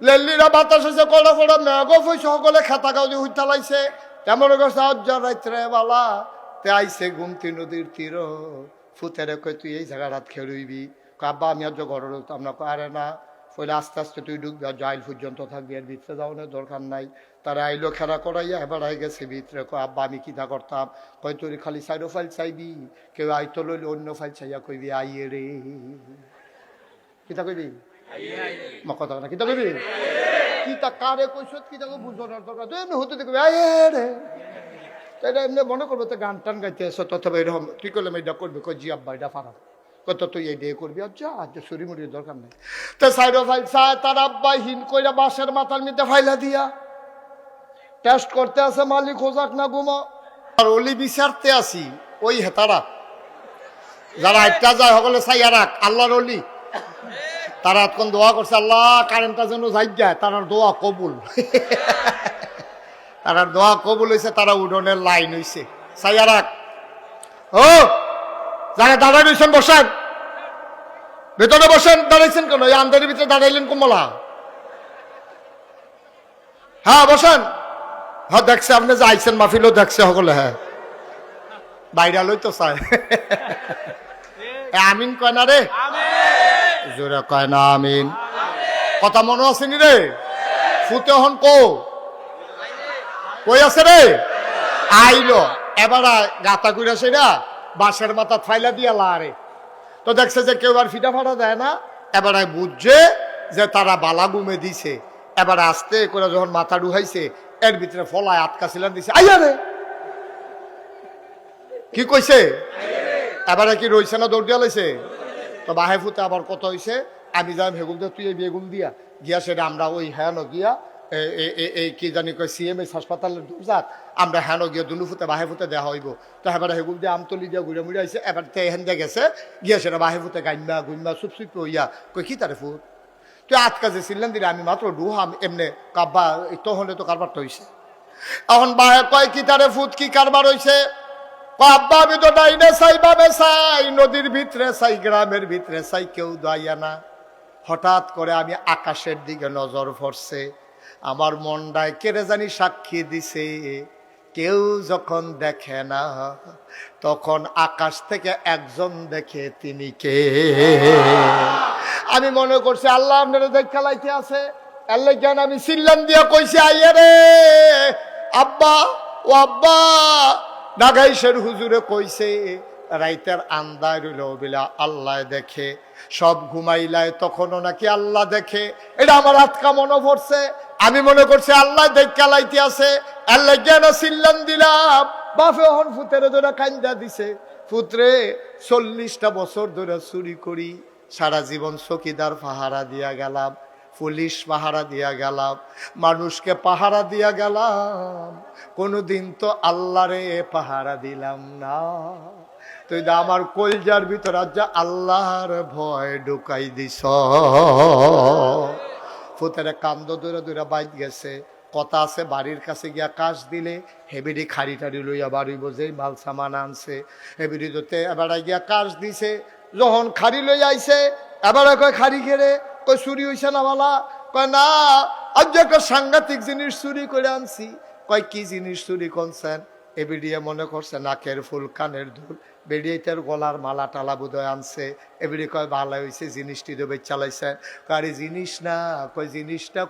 লেলিরা বাতাস হয়েছে, কয়টা ফোড়া মেঘ হয়েছে, সকলে খেতা গাও দিয়ে হুইতা লাইছে। তেমন রাত্রে বালা তে আইসে গুমতি নদীর তীর, ফুতেরে কই তুই এই জায়গা রাত খেয়ে রইবি, আব্বা আমি আজ ঘরে রইতাম না, আরে না ফলে আস্তে আস্তে তুই ঢুকবি, জাইল পর্যন্ত থাকবি, এর ভিতরে যাওয়ানোর দরকার নাই। তারা আইলো খেলা করাইয়া এবার আই গেছে ভিতরে, আব্বা আমি কিতা করতাম, কয় তুই খালি সাইডো ফাইল চাইবি, কেউ আইতো লইলে অন্য ফাইল চাইয়া কইবি আইয়ে রে, কিতা কইবি কথা না, কিতা কইবি কিতা কারে কইস কিতা বুঝানোর দরকার, তুই হতে দেখবি আইয়ে রে, তাই এমনি মনে করবো তো গান টান গাইতে আসো, তথা এরকম তুই করলাম এটা করবি, কই জি আব্বা এটা ফারাম, কত তুই এই দিয়ে করবি, আচ্ছা আচ্ছা সরি মুড়ির দরকার নেই। তো সাইডো ফাইল চায়, তার আব্বা হিন কইরা বাঁশের মাথার মধ্যে ফাইলা দিয়া টেস্ট করতে আছে, মালিক হোজাক না ঘুমো, আর অলি বিচারতে আসি ওই হেতারা যারা একটা যায় সকলে চাইয়া রাখ আল্লাহর অলি, তারা এখন দোয়া করছে আল্লাহ কারেন্টটা যেন যাই যায়, তার দোয়া কবুল, তারা দোয়া কবুল হয়েছে, তারা উডনের লাইন হয়েছে, চাইয়া রাখ। ও যারা দাঁড়াই রয়েছেন বসেন, ভেতরে বসেন, দাঁড়াইছেন কেন, এই আন্দারের ভিতরে দাঁড়াইলেন কমলা, হ্যাঁ বসেন, হ্যাঁ দেখছে আপনি যে আইসেন মাহফিলও দেখছে সকলে, হ্যাঁ বাইরা লই তো চাই, আমিন কয় না রে, জোরে কয় না আমিন, কথা মনে আসেনি রে, ফুতে হন কই আছে রে, আইলো এবার গাতা কইরা সেটা বাঁশের মাথা ফাইলা দিয়া লারে। তো দেখছে যে কেউ আর ফিটা ফাটা দেয় না, এবারে বুঝছে যে তারা বালা গুমে দিছে। এবার আস্তে করে যখন মাথা ডুহাইছে, এর ভিতরে ফলায় আটকা ছিলেন দিছে, আইয়া রে কি কইছে, এবারে কি রইছে না দৌড় দিয়া লাইছে। তো বাহে ফুতে আবার কত হইছে, আমি যাই হেগুল দিয়ে তুই এই বেগুন দিয়া গিয়া সেটা আমরা ওই হ্যাঁ গিয়া এই কি জানি কয় সিএমএস হাসপাতালের দূরজাত আমরা হ্যাঁ গিয়া দুনু ফুতে বাহে ফুতে দেখা হইব। তো এবার হেগুল দিয়ে আমতলি দিয়া ঘুরে মুড়ে আইছে। এবার হেন দিয়ে গেছে গিয়া সেটা বাহে ফুতে গাইমা গুইমা চুপ হইয়া কই কি তারে ফুট তুই আটকা যে ছিলেন দিলে আমি মাত্র ডুহাম এমনে কাব্বা তখন তো কারবারটা হইছে। এখন বাহে কয় কি তারে ফুট কি কারবার হইছে। আব্বা আমি তো ডাইনে চাই বামে চাই, নদীর ভিতরে চাই গ্রামের ভিতরে চাই, কেউ দাইয়া না। হঠাৎ করে আমি আকাশের দিকে নজর পড়ছে, আমার মনটায় কেড়ে জানি সাক্ষী দিছে, কেউ যখন দেখে না তখন আকাশ থেকে একজন দেখে, তিনি কে। আমি মনে করছি আল্লাহ আপনারা দেখা লাইতে আছে, আল্লাহ জ্ঞান আমি সিল্লান দিয়া কইছি আইয়া রে আব্বা ও আব্বা। নাগাইশের হুজুরে কইছে রাইতের আন্দায় রইল বিলা আল্লাহ দেখে, সব ঘুমাইলায় তখনও নাকি আল্লাহ দেখে। এটা আমার আটকা মনে পড়ছে, আমি মনে করছি আল্লাহ দেখা লাইতে আছে, আল্লাহ জ্ঞান সিল্লান দিলাম। বাপে হন ফুতেরে ধরে কান্দা দিছে, পুত্রে 40টা বছর ধরে চুরি করি, সারা জীবন চকিদার পাহারা দিয়া গেলাম, পুলিশ পাহারা দিয়া গেলাম, মানুষকে পাহারা দিয়া গেলাম, কোনোদিন তো আল্লাহরে পাহারা দিলাম না। তুই দা আমার কলজার ভিতর আজ আল্লাহর ভয় ঢুকাই দিছ। ফুতেরে কান্দ দূরে দূরে বাইত গেছে। কথা আছে বাড়ির কাছে গিয়া কাশ দিলে হেবিডি খাড়ি টাড়ি লইয়া বাড়িব, যে মাল সামান আনছে হেবিডি ধরতে এবার গিয়া কাশ দিছে। যখন খাড়ি লই আইছে এবার কয় খাড়ি ঘেরে, কয় চুরি হইছে না বালা, কয় না আজ একটা সাংঘাতিক জিনিস চুরি করে আনছি। কয় কি জিনিস চুরি করছেন? এ বেরিয়ে মনে করছে নাকের ফুল কানের দুল, বেরিয়ে তার গলার মালা টালা বোধহয় আনছে। এবারে কয় ভালো হয়েছে জিনিসটি দেবে চালাইছেন। কয় জিনিস না, কয় জিনিসটা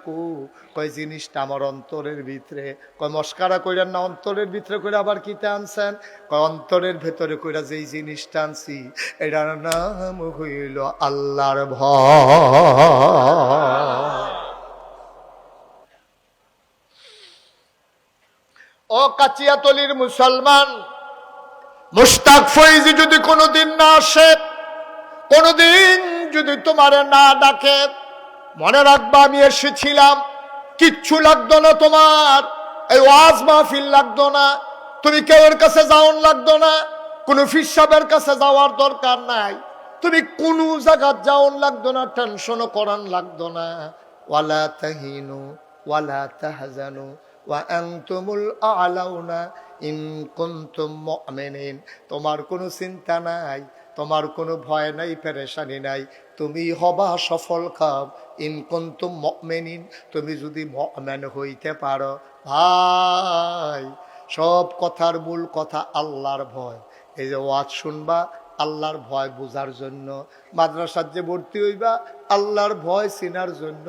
কয় জিনিসটা আমার অন্তরের ভিতরে। কয় মস্কারা কইরেন না, অন্তরের ভিতরে করে আবার কিতে আনছেন? কয় অন্তরের ভেতরে কইরা যেই জিনিসটা আনছি এটার নাম হইল আল্লাহর ভয়। ও কাচিয়াতলির মুসলমান, মুশতাক ফৈজি যদি কোনোদিন না আসে, কোনোদিন যদি তোমারে না ডাকে, মনে রাখবা আমি এসেছিলাম, কিচ্ছু লাগতো না তোমার, এই ওয়াজ মাহফিল লাগতো না, তুমি কেউর কাছে যাওয়ার লাগতো না, কোনো ফিসাবের কাছে যাওয়ার দরকার নাই, তুমি কোনো জায়গা যাওয়ার লাগতো না, টেনশনও করার লাগতো না। ওয়ালা তাহিনু ওয়ালা তাহজানু ওয়া আনতুমুল আ'লাউনা ইন কুনতুম মুমিনিন। তোমার কোনো চিন্তা নাই, তোমার কোনো ভয় নাই, পেরেশানি নাই, তুমি হবা সফল কাম ইন কুনতুম মুমিনিন, তুমি যদি মুমিন হইতে পারো। ভাই, সব কথার মূল কথা আল্লাহর ভয়। এই যে ওয়াজ শুনবা আল্লাহর ভয় বোঝার জন্য, মাদ্রাসার যে ভর্তি হইবা আল্লাহর ভয় চিনার জন্য,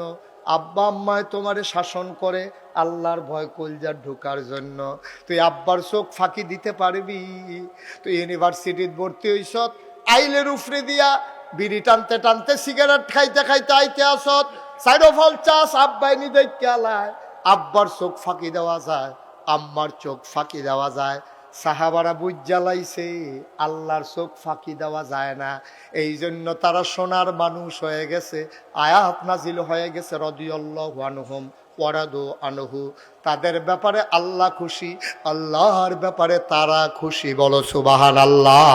আব্বা আম্মায় তোমারে শাসন করে আল্লাহর ভয় কলজার ঢোকার জন্য। তুই আব্বার চোখ ফাঁকি দিতে পারবি? তুই ইউনিভার্সিটিতে ভর্তি হইস, আইলের উফরে দিয়া বিড়ি টানতে টানতে সিগারেট খাইতে খাইতে আইতে আসত, সাইডোফল চাষ আব্বাই নি দেখালায়। আব্বার চোখ ফাঁকি দেওয়া যায়, আম্মার চোখ ফাঁকি দেওয়া যায়। সাহাবারা বুঝ জ্বালাইছে আল্লাহর চোখ ফাঁকি দেওয়া যায় না, এই জন্য তারা সোনার মানুষ হয়ে গেছে। আয়াত নাজিল হয়ে গেছে রাদিয়াল্লাহু আনহুম ওয়া রাদু আনহু, তাদের ব্যাপারে আল্লাহ খুশি, আল্লাহর ব্যাপারে তারা খুশি। বলো সুবহানাল্লাহ।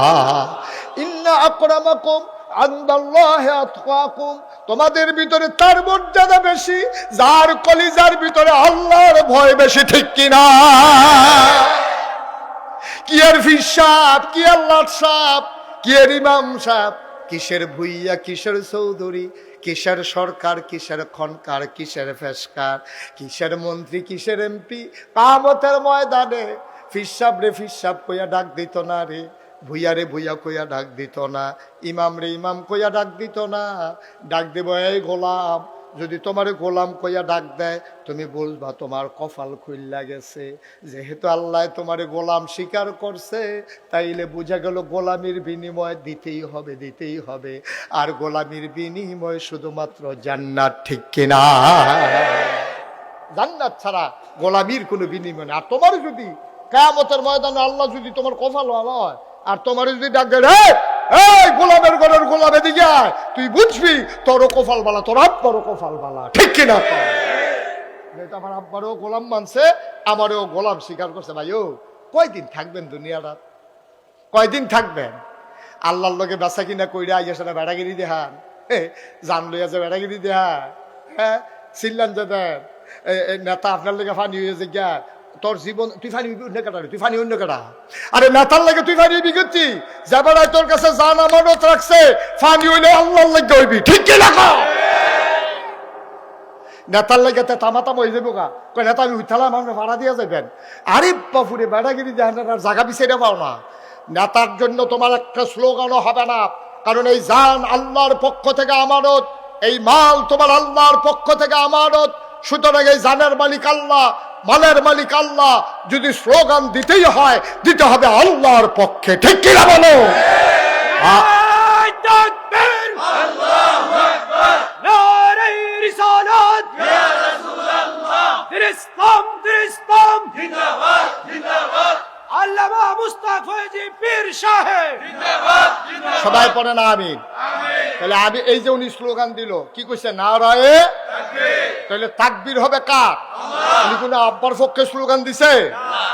ইন্না আকরামাকুম ইনদাল্লাহি আতকাকুম, তোমাদের ভিতরে তার মর্যাদা বেশি যার কলিজার ভিতরে আল্লাহর ভয় বেশি, ঠিক কিনা? কি আর ফিসাব, কি আল্লাহর সাপ, কি আর ইমাম সাহেব, কিসের ভুইয়া, কিসের চৌধুরী, কিসের সরকার, কিসের খনকার, কিসের ফেসকার, কিসের মন্ত্রী, কিসের এমপি, কিয়ামতের ময়দানে ফিসাব রে ফিসাব কইয়া ডাক দিত না রে, ভুইয়া রে ভুইয়া কইয়া ডাক দিত না, ইমাম রে ইমাম কইয়া ডাক দিত না, ডাক দেব এই গোলাম যদি তোমার গোলাম কইয়া ডাক দেয় তুমি বলবা তোমার কপাল খুইল্লা গেছে। যেহেতু আল্লাহ তোমার গোলাম স্বীকার করছে, তাইলে বোঝা গেল গোলামির বিনিময় দিতেই হবে, দিতেই হবে। আর গোলামির বিনিময় শুধুমাত্র জান্নাত, ঠিক কিনা? জান্নাত ছাড়া গোলামির কোনো বিনিময় না। আর তোমার যদি কিয়ামতের ময়দানে আল্লাহ যদি তোমার কপাল ভালো হয় আর তোমার যদি ডাক দেয় এই গোলামের ঘরের গোলামে দিকে আয়, তুই বুঝবি তোরও কপাল বালা, তোর আব্বারও কপাল বালা, ঠিক কিনা? আমার আব্বারও গোলাম মানছে, আমারও গোলাম স্বীকার করছে। ভাই ও কয়দিন থাকবেন দুনিয়াটা? কয়দিন থাকবেন? আল্লাহর লোকে বেচা কিনা কইরা আইয়া সেটা বেড়াগিরি দেহান, জান লইয়া যে বেড়াগিরি দেহান, হ্যাঁ চিল্লান যে দেন নেতা আপনার লেগে ফানি হয়ে যে গিয়া তোর জীবন তুই ফানি অন্য কাটা, তুই ফানি অন্য কাটা। আরে নেতার লাগে তুই ফানি বিগতি যাবার তোর কাছে জান আমানত রাখছে, ফানি হইলে আল্লাহর লাগে হইবি, ঠিক কি না? নেতার লাগে তামাতাম হয়ে যাবো গা, কয় নেতা আমি উঠালাম আমরা ভাড়া দিয়ে যাবেন। আরে বাপুরে বেড়াগিরি দেখান আর জায়গা পিছিয়ে পাও না। নেতার জন্য তোমার একটা স্লোগানও হবে না, কারণ এই জান আল্লাহর পক্ষ থেকে আমানত, এই মাল তোমার আল্লাহর পক্ষ থেকে আমানত। সুতরাং এই জানের মালিক আল্লাহ, মালের মালিক আল্লাহ। যদি স্লোগান দিতেই হয় দিতে হবে আল্লাহর পক্ষে, ঠিক কিনা বলো? সবাই পড়ে না আমিন? তাহলে আমি এই যে উনি স্লোগান দিল কি কইছে, নারায়ে তাহলে তাকবীর হবে কার? উনি কোন আব্বার পক্ষে স্লোগান দিছে?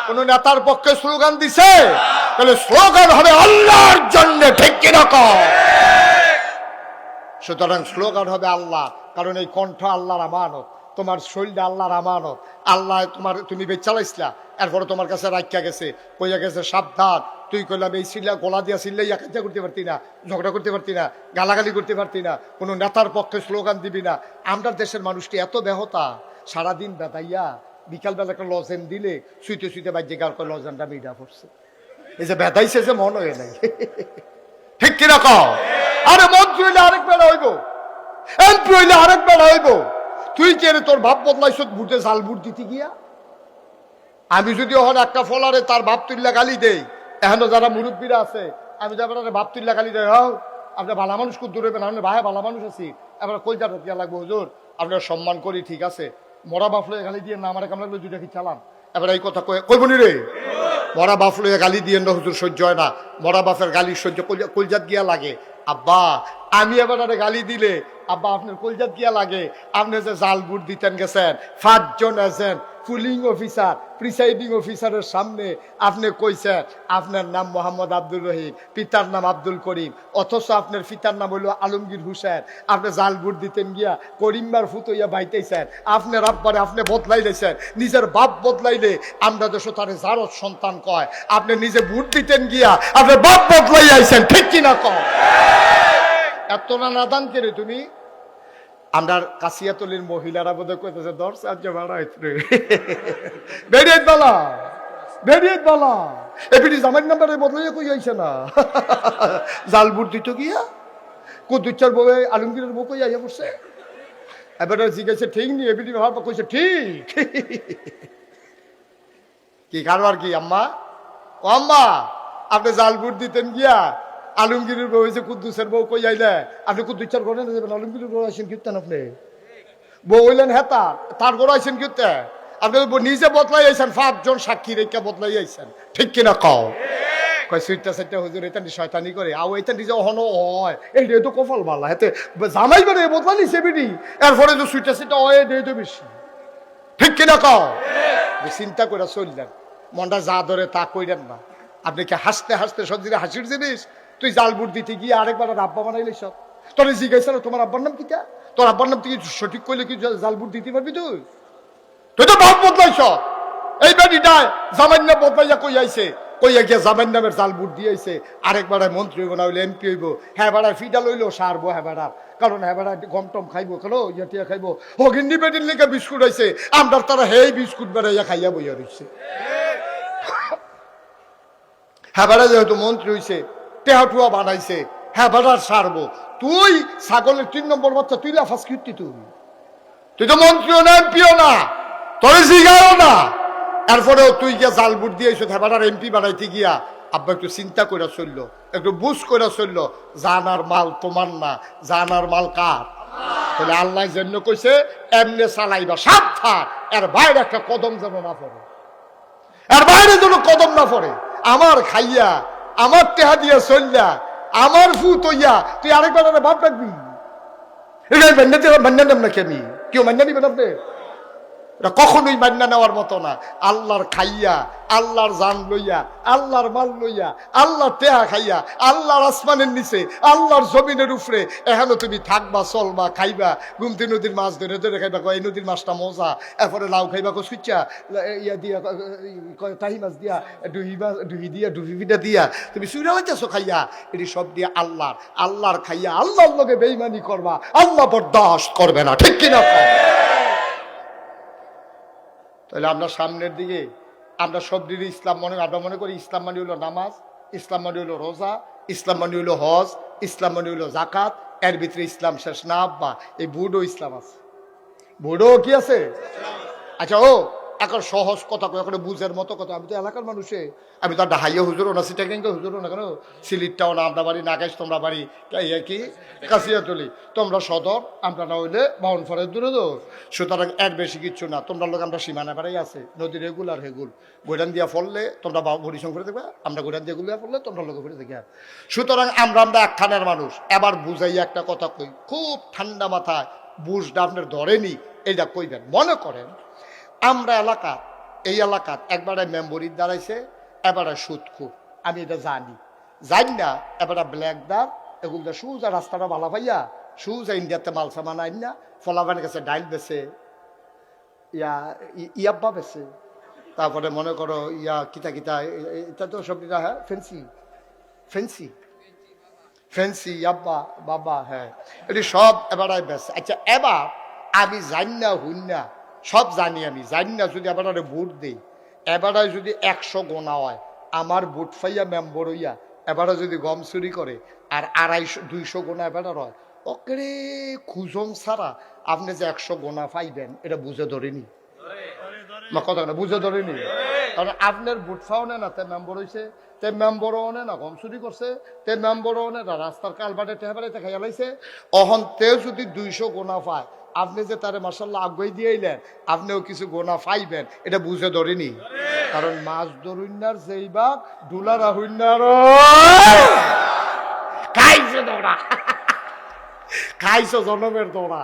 কোন নেতার পক্ষে স্লোগান দিছে? তাহলে স্লোগান হবে আল্লাহর জন্য, ঠিক কিনা? সুতরাং স্লোগান হবে আল্লাহ, কারণ এই কণ্ঠ আল্লাহর আমানত, তোমার শরীরটা আল্লাহর আমানত। আল্লাহ তোমার তুমি বেচালাইছিলা, এরপরে তোমার কাছে রাখিয়া গেছে, কইয়া গেছে সাবধান। তুই কইলাম এই সিল্লা গলা দিয়া সিল্লাই একাজা করতে পারতি না, ঝগড়া করতে পারতি না, গালাগালি করতে পারতি না, কোনো নেতার পক্ষে স্লোগান দিবি না। আমরা দেশের মানুষটি এত ব্যাহতা, সারাদিন বেদাইয়া বিকালবেলা একটা লজেন দিলে শুইতে শুইতে বাজ্যে গাল করে লজেনটা মিডা পড়ছে। এই যে বেদাইছে যে মন হয়ে নাই, ঠিক কিরকম? আরে মন্ত্রী হইলে আরেক বেড়া হইব, এমপি হইলে আরেক বেড়া হইব। তুই কে রে তোর ভাব বদলাইছ বুটে জাল বুট দিতে গিয়া? আমি যদি ওখানে একটা ফলারে তার ভাব তুল্লা গালি দেই, এখনো যারা মুরব্বীরা আছে আমি যাবার ভাব তুল্লা গালি দেয়, হও আপনার ভালো মানুষ খুব দূরে পেন, আপনার ভাই ভালো মানুষ আছি, এবার কলজাটা দিয়া লাগবো হুজুর, আপনার সম্মান করি, ঠিক আছে, মরা বাপ লইয়া গালি দিয়ে না আমার কাম লাগলো দুইটা কি চালান। এবার এই কথা কইবনি রে, মরা বাপ লইয়া গালি দিয়ে না হুজুর সহ্য হয় না, মরা বাপের গালি সহ্য কলজাত গিয়া লাগে। আব্বা আমি এবার গালি দিলে আব্বা আপনার কলজাত গিয়া লাগে। আপনি যে জাল বুট দিতেন গেছেন 5 জন এজেন্ট, পুলিং অফিসার, প্রিসাইডিং অফিসারের সামনে আপনি কইছেন আপনার নাম মোহাম্মদ আব্দুল রহিম, পিতার নাম আব্দুল করিম, অথচ আপনার পিতার নাম হইল আলমগীর হুসেন। আপনি জাল বুট দিতেন গিয়া করিমবার ফুতইয়া বাইতেছেন, আপনার আব্বারে আপনি বদলাই দিয়েছেন, নিজের বাপ বদলাইলে আমরা দেশ তারে জারত সন্তান কয়। আপনি নিজে বুট দিতেন গিয়া আপনার বাপ বদলাই আইছেন, ঠিক কিনা কয়? এত না নাদান কেরে তুমি? আমরা কাশিয়াতলির মহিলারা বোধ কইতেছে দর্শক বেরিয়ে বলা, বেরিয়ে বলা এপিটি জামাই নাম্বারে বদলাইয়া কই আইছে না জাল বুট দিত গিয়া কুদুচ্চার বউ আলমগীরের বউ কই আইয়া পড়ছে। এবার জিজ্ঞাসা ঠিক নি, এপিটি হওয়ার পর কইছে ঠিক। কি কারবার কি আম্মা? ও আম্মা আপনি জাল বুট দিতেন গিয়া আলমগীরের বউ হয়েছে কুদ্দুসের বউ কই আইলে আপনি কুদ্দুচার করেন যাবেন, আলমগীরের বউ আইসেন কীর্তেন, আপনি বউ হইলেন হেতা তার গড় আইসেন কীর্তে, আপনি নিজে বদলাই আইসেন, 5 জন সাক্ষী রেখা বদলাই আইসেন, ঠিক কিনা কও? কয় সুইটটা সাইটটা হুজুর এটা শয়তানি করে আও এটা নিজে অহনো হয়, এইটা তো কপাল বালা হেতে জামাই বেড়ে বদলা নিছে বিডি, এরপরে যে সুইটটা সাইটটা হয় দেই তো বেশি, ঠিক কিনা কও? চিন্তা করে চললেন, মনটা যা ধরে তা কইলেন না। আপনি কি হাসতে হাসতে সব জিনিস হাসির জিনিস? তুই জাল বুট দিতে গিয়ে আরেকবার আব্বা বানাইলে সব তোর জিজ্ঞাসা তোমার আব্বার নাম কিটা, তোর আব্বার নাম তুই সঠিক করলে কি জাল বুট দিতে পারবি? তুই তুই তো ভাব বদলাইছ। এই বেটিটায় জামাই নাম বদলাইয়া কই আইছে, কইয়া গিয়া জামাই নামের জাল বুট দিয়ে আইছে। আরেকবার মন্ত্রী হইব না হইলে এমপি হইব, হ্যাঁ বেড়ার ফিডা লইলো সারবো, হ্যাঁ বেড়ার কারণ হ্যাঁ বেড়া গম টম খাইবো, খেলো ইয়া খাইবো, হগিন্দি বেটির লেগে বিস্কুট আইছে, আমরা তারা হেই বিস্কুট বেড়াইয়া খাইয়া বইয়া রইছে। হ্যাঁ বেড়া যেহেতু মন্ত্রী হইছে টেহাটুয়া বানাইছে, হ্যাঁ বেড়ার সারবো। তুই ছাগলের 3 নম্বর বাচ্চা তুই লাফাস কীর্তি, তুই তুই তো মন্ত্রীও না, এমপিও না, তোর জিগাও না, এরপরেও তুই গিয়া জাল বুট দিয়েছ হেবাটার এমপি বানাইতে গিয়া। আব্বা একটু চিন্তা করে চললো, একটু বুঝ করে চললো, জানার মাল তোমার না, জানার মাল কার? তাহলে আল্লাহ জন্য কইছে এমনে চালাইবা, সাবধান, এর বাইরে একটা কদম যেন না পড়ে, এর বাইরে যেন কদম না পড়ে। আমার খাইয়া, আমার টেহা দিয়া চললা, আমার ফুত হইয়া তুই আরেকবার ভাব রাখবি। এটা মান্না নেব নাকি আমি? কেউ মান্না নিবেন আপনি? এটা কখনোই মান্না নেওয়ার মতো না। আল্লাহর খাইয়া, আল্লাহর জান লইয়া, আল্লাহর মাল লইয়া, আল্লাহর টেহা খাইয়া, আল্লাহর আসমানের নিচে, আল্লাহর জমিনের উপরে এখানে তুমি থাকবা, চলবা, খাইবা, গুমতি নদীর মাছ ধরে ধরে খাইবা, এই নদীর মাছটা মজা, এরপরে লাউ খাইবা, কচুচ্চা ইয়া দিয়া, তাহি মাছ দিয়া, ডুহি দিয়া, ডুহি পিঠা দিয়া তুমি চুরা হইতেছো খাইয়া, এটি সব দিয়ে আল্লাহর, আল্লাহর খাইয়া আল্লাহর লোকে বেইমানি করবা, আল্লাহ বরদাস্ত করবে না, ঠিক কিনা? তাহলে আমরা সামনের দিকে আমরা সব দিকে ইসলাম আমরা মনে করি ইসলাম মানে হলো নামাজ, ইসলাম মানে হলো রোজা, ইসলাম মানে হলো হজ, ইসলাম মানে হলো জাকাত। এর ভিতরে ইসলাম শেষ না আব্বা, এই বুড়ো ইসলাম আছে, বুড়ো কি আছে? আচ্ছা, ও এখন সহজ কথা এখন বুঝের মতো কথা। আমি তো এলাকার মানুষে, আমি তো ডাহাইয়া হুজুরও না, সিটাগাঙ্গে হুজুরও না, কেন সিলিটটাও না, আমরা বাড়ি নাগাইশ, তোমরা বাড়ি কি কাশিয়াতলি, তোমরা সদর, আমরা না হইলে বাউনফারের দূরে দো। সুতরাং এর বেশি কিচ্ছু না। তোমরা লোক আমরা সীমানা বেড়াই আছে, নদী রেগুলার হেগুল, গোডান দিয়া ফললে তোমরা বরিশং করে দেখবে, আমরা গোডান দিয়ে গুলিয়া ফললে তোমরা লোক ফিরে দেখে। সুতরাং আমরা একখানের মানুষ। এবার বুঝাই একটা কথা কই, খুব ঠান্ডা মাথায়, বুঝটা আপনার ধরেনি, এইটা কইবেন। মনে করেন আমরা এলাকা, এই এলাকাত একবারে মেম্বরির দাঁড়াইছে, এবারে সুদখুর, আমি এটা জানি না, এবারে ব্ল্যাকদার, এগুলো সুজা রাস্তাটা ভালো পাইয়া সুজা ইন্ডিয়াতে মাল সামান আইন না, ফলাবানের কাছে ডাইল বেছে, ইয়াব্বা বেছে, তারপরে মনে করো কিতা কিতা, এটা তো সব হ্যাঁ ফেন্সি ফেন্সি ফেন্সি ইয়াব্বা বাবা, হ্যাঁ এটি সব এবারে বেছে। আচ্ছা, এবার আমি জানি না হুন না, সব জানি, আমি জানি না, যদি এবারে ভোট দিই, এবারে যদি 100 গোনা হয়, আমার ভোট ফাইয়া মেম্বর হইয়া এবারে যদি গম চুরি করে আর 250-200 গোনা এবারে হয়, ওকে খুঁজন ছাড়া আপনি যে 100 গোনা পাইবেন এটা বুঝে ধরেনি, কথা না বুঝে ধরেনি। কারণ আপনার ভোট ফাও না, তে মেম্বর হয়েছে, তে মেম্বরও নে না, গম চুরি করছে, তে মেম্বরও নে না, রাস্তার কালবাটে টেহাবাড়িতে খাইয়া লাইছে, অহন তেও যদি 200 গোনা পায়, আপনি যে তারে মাশাআল্লাহ আগুই দিয়েইলেন, আপনিও কিছু গোনা পাইবেন, এটা বুঝে ধরেনি। কারণ মাছ ধরুন্নার যেই বাপ ডুলারা হইনার খাইছে দৌড়া, খাইছো জনমের দৌড়া।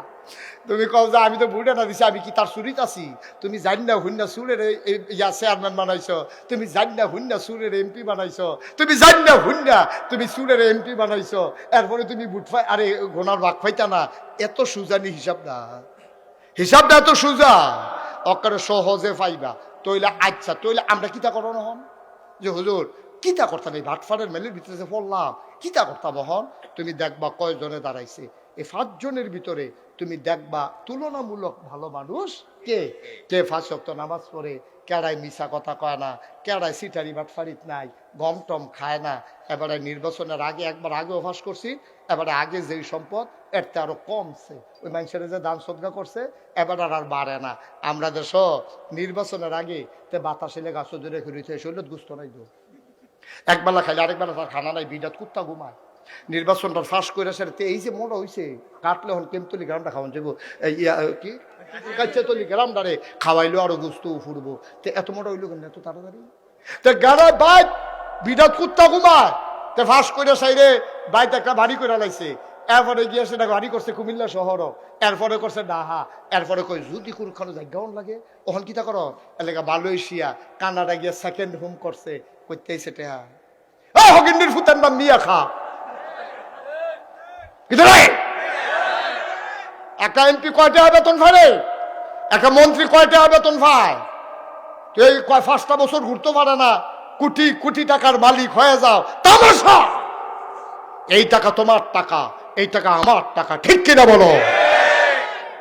তুমি কও যে আমি তো বুড়ে না দিছি, আমি কি তার চুরিত আছি? তুমি জানি না হুন্না সুরের চেয়ারম্যান বানাইছো, তুমি জানি না হুন্না সুরের এমপি বানাইছো, তুমি জানি না হুন্না তুমি সুরের এমপি বানাইছো, এরপরে তুমি বুট ফাই আরে গোনার ভাগ ফাইতা না। এত সুজানি হিসাবটা এত সুজা, অকারে সহজে পাইবা। তইলে আচ্ছা, তইলে আমরা কিতা করো হন যে হুজুর কিতা করতাম, এই ভাটফাটের মেলের ভিতরে যে পড়লাম কিতা করতাম হন? তুমি দেখবা কয়জনে দাঁড়াইছে, এই 5 জনের ভিতরে তুমি দেখবা তুলনামূলক ভালো মানুষ কে কে 5 ওয়াক্ত নামাজ পড়ে, কেড়াই মিশা কথা কয় না, কেড়াই সিটারি বাটফারিত নাই, গম টম খায় না। এবারে নির্বাচনের আগে একবার আগে অভ্যাস করছি, এবারে আগে যেই সম্পদ এর তে আরো কমছে, ওই মানুষের যে দান সদকা করছে এবার আর বাড়ে না। আমরা দেশ নির্বাচনের আগে তে বাতাসে গাছ ধরে ঘুরিতে শরীর গুস্ত নাই, দো একবেলা খাইলে আরেকবেলা তার খানা নাই, বিরাট কুত্তা ঘুমায়। নির্বাচনটা ফাঁস করে সেটা এই যে মোড়া হয়েছে, কাটলে হন কেমতলি গ্রামটা খাওয়ান যাবো, কি কাচ্চাতলি গ্রামটারে খাওয়াইলো আরো গুস্তু ফুরবো, তো এত মোটা হইলো কেন এত তাড়াতাড়ি? তো গাড়া বাইক বিরাট কুত্তা ঘুমায়, তো ফাঁস করে সাইরে বাইক একটা ভারী করে লাইছে, এরপরে গিয়ে সেটা গাড়ি করছে কুমিল্লা শহর, এরপরে করছে ডাহা, এরপরে কই যদি কোনখানে জায়গাও লাগে ওখান কিতা করো এলাকা মালয়েশিয়া কানাডা গিয়ে সেকেন্ড হোম করছে, করতে সেটা হকিন্ডির ফুতার নাম মিয়া খা। একটা এমপি কয়টা বেতন পারে, একটা মন্ত্রী কয়টা বেতন পায়? এই 5টা বছর ঘুরতে পারে না, কোটি কোটি টাকার মালিক হয়ে যাও, তামাশা। এই টাকা তোমার টাকা, এই টাকা আমার টাকা, ঠিক কিনা বলো?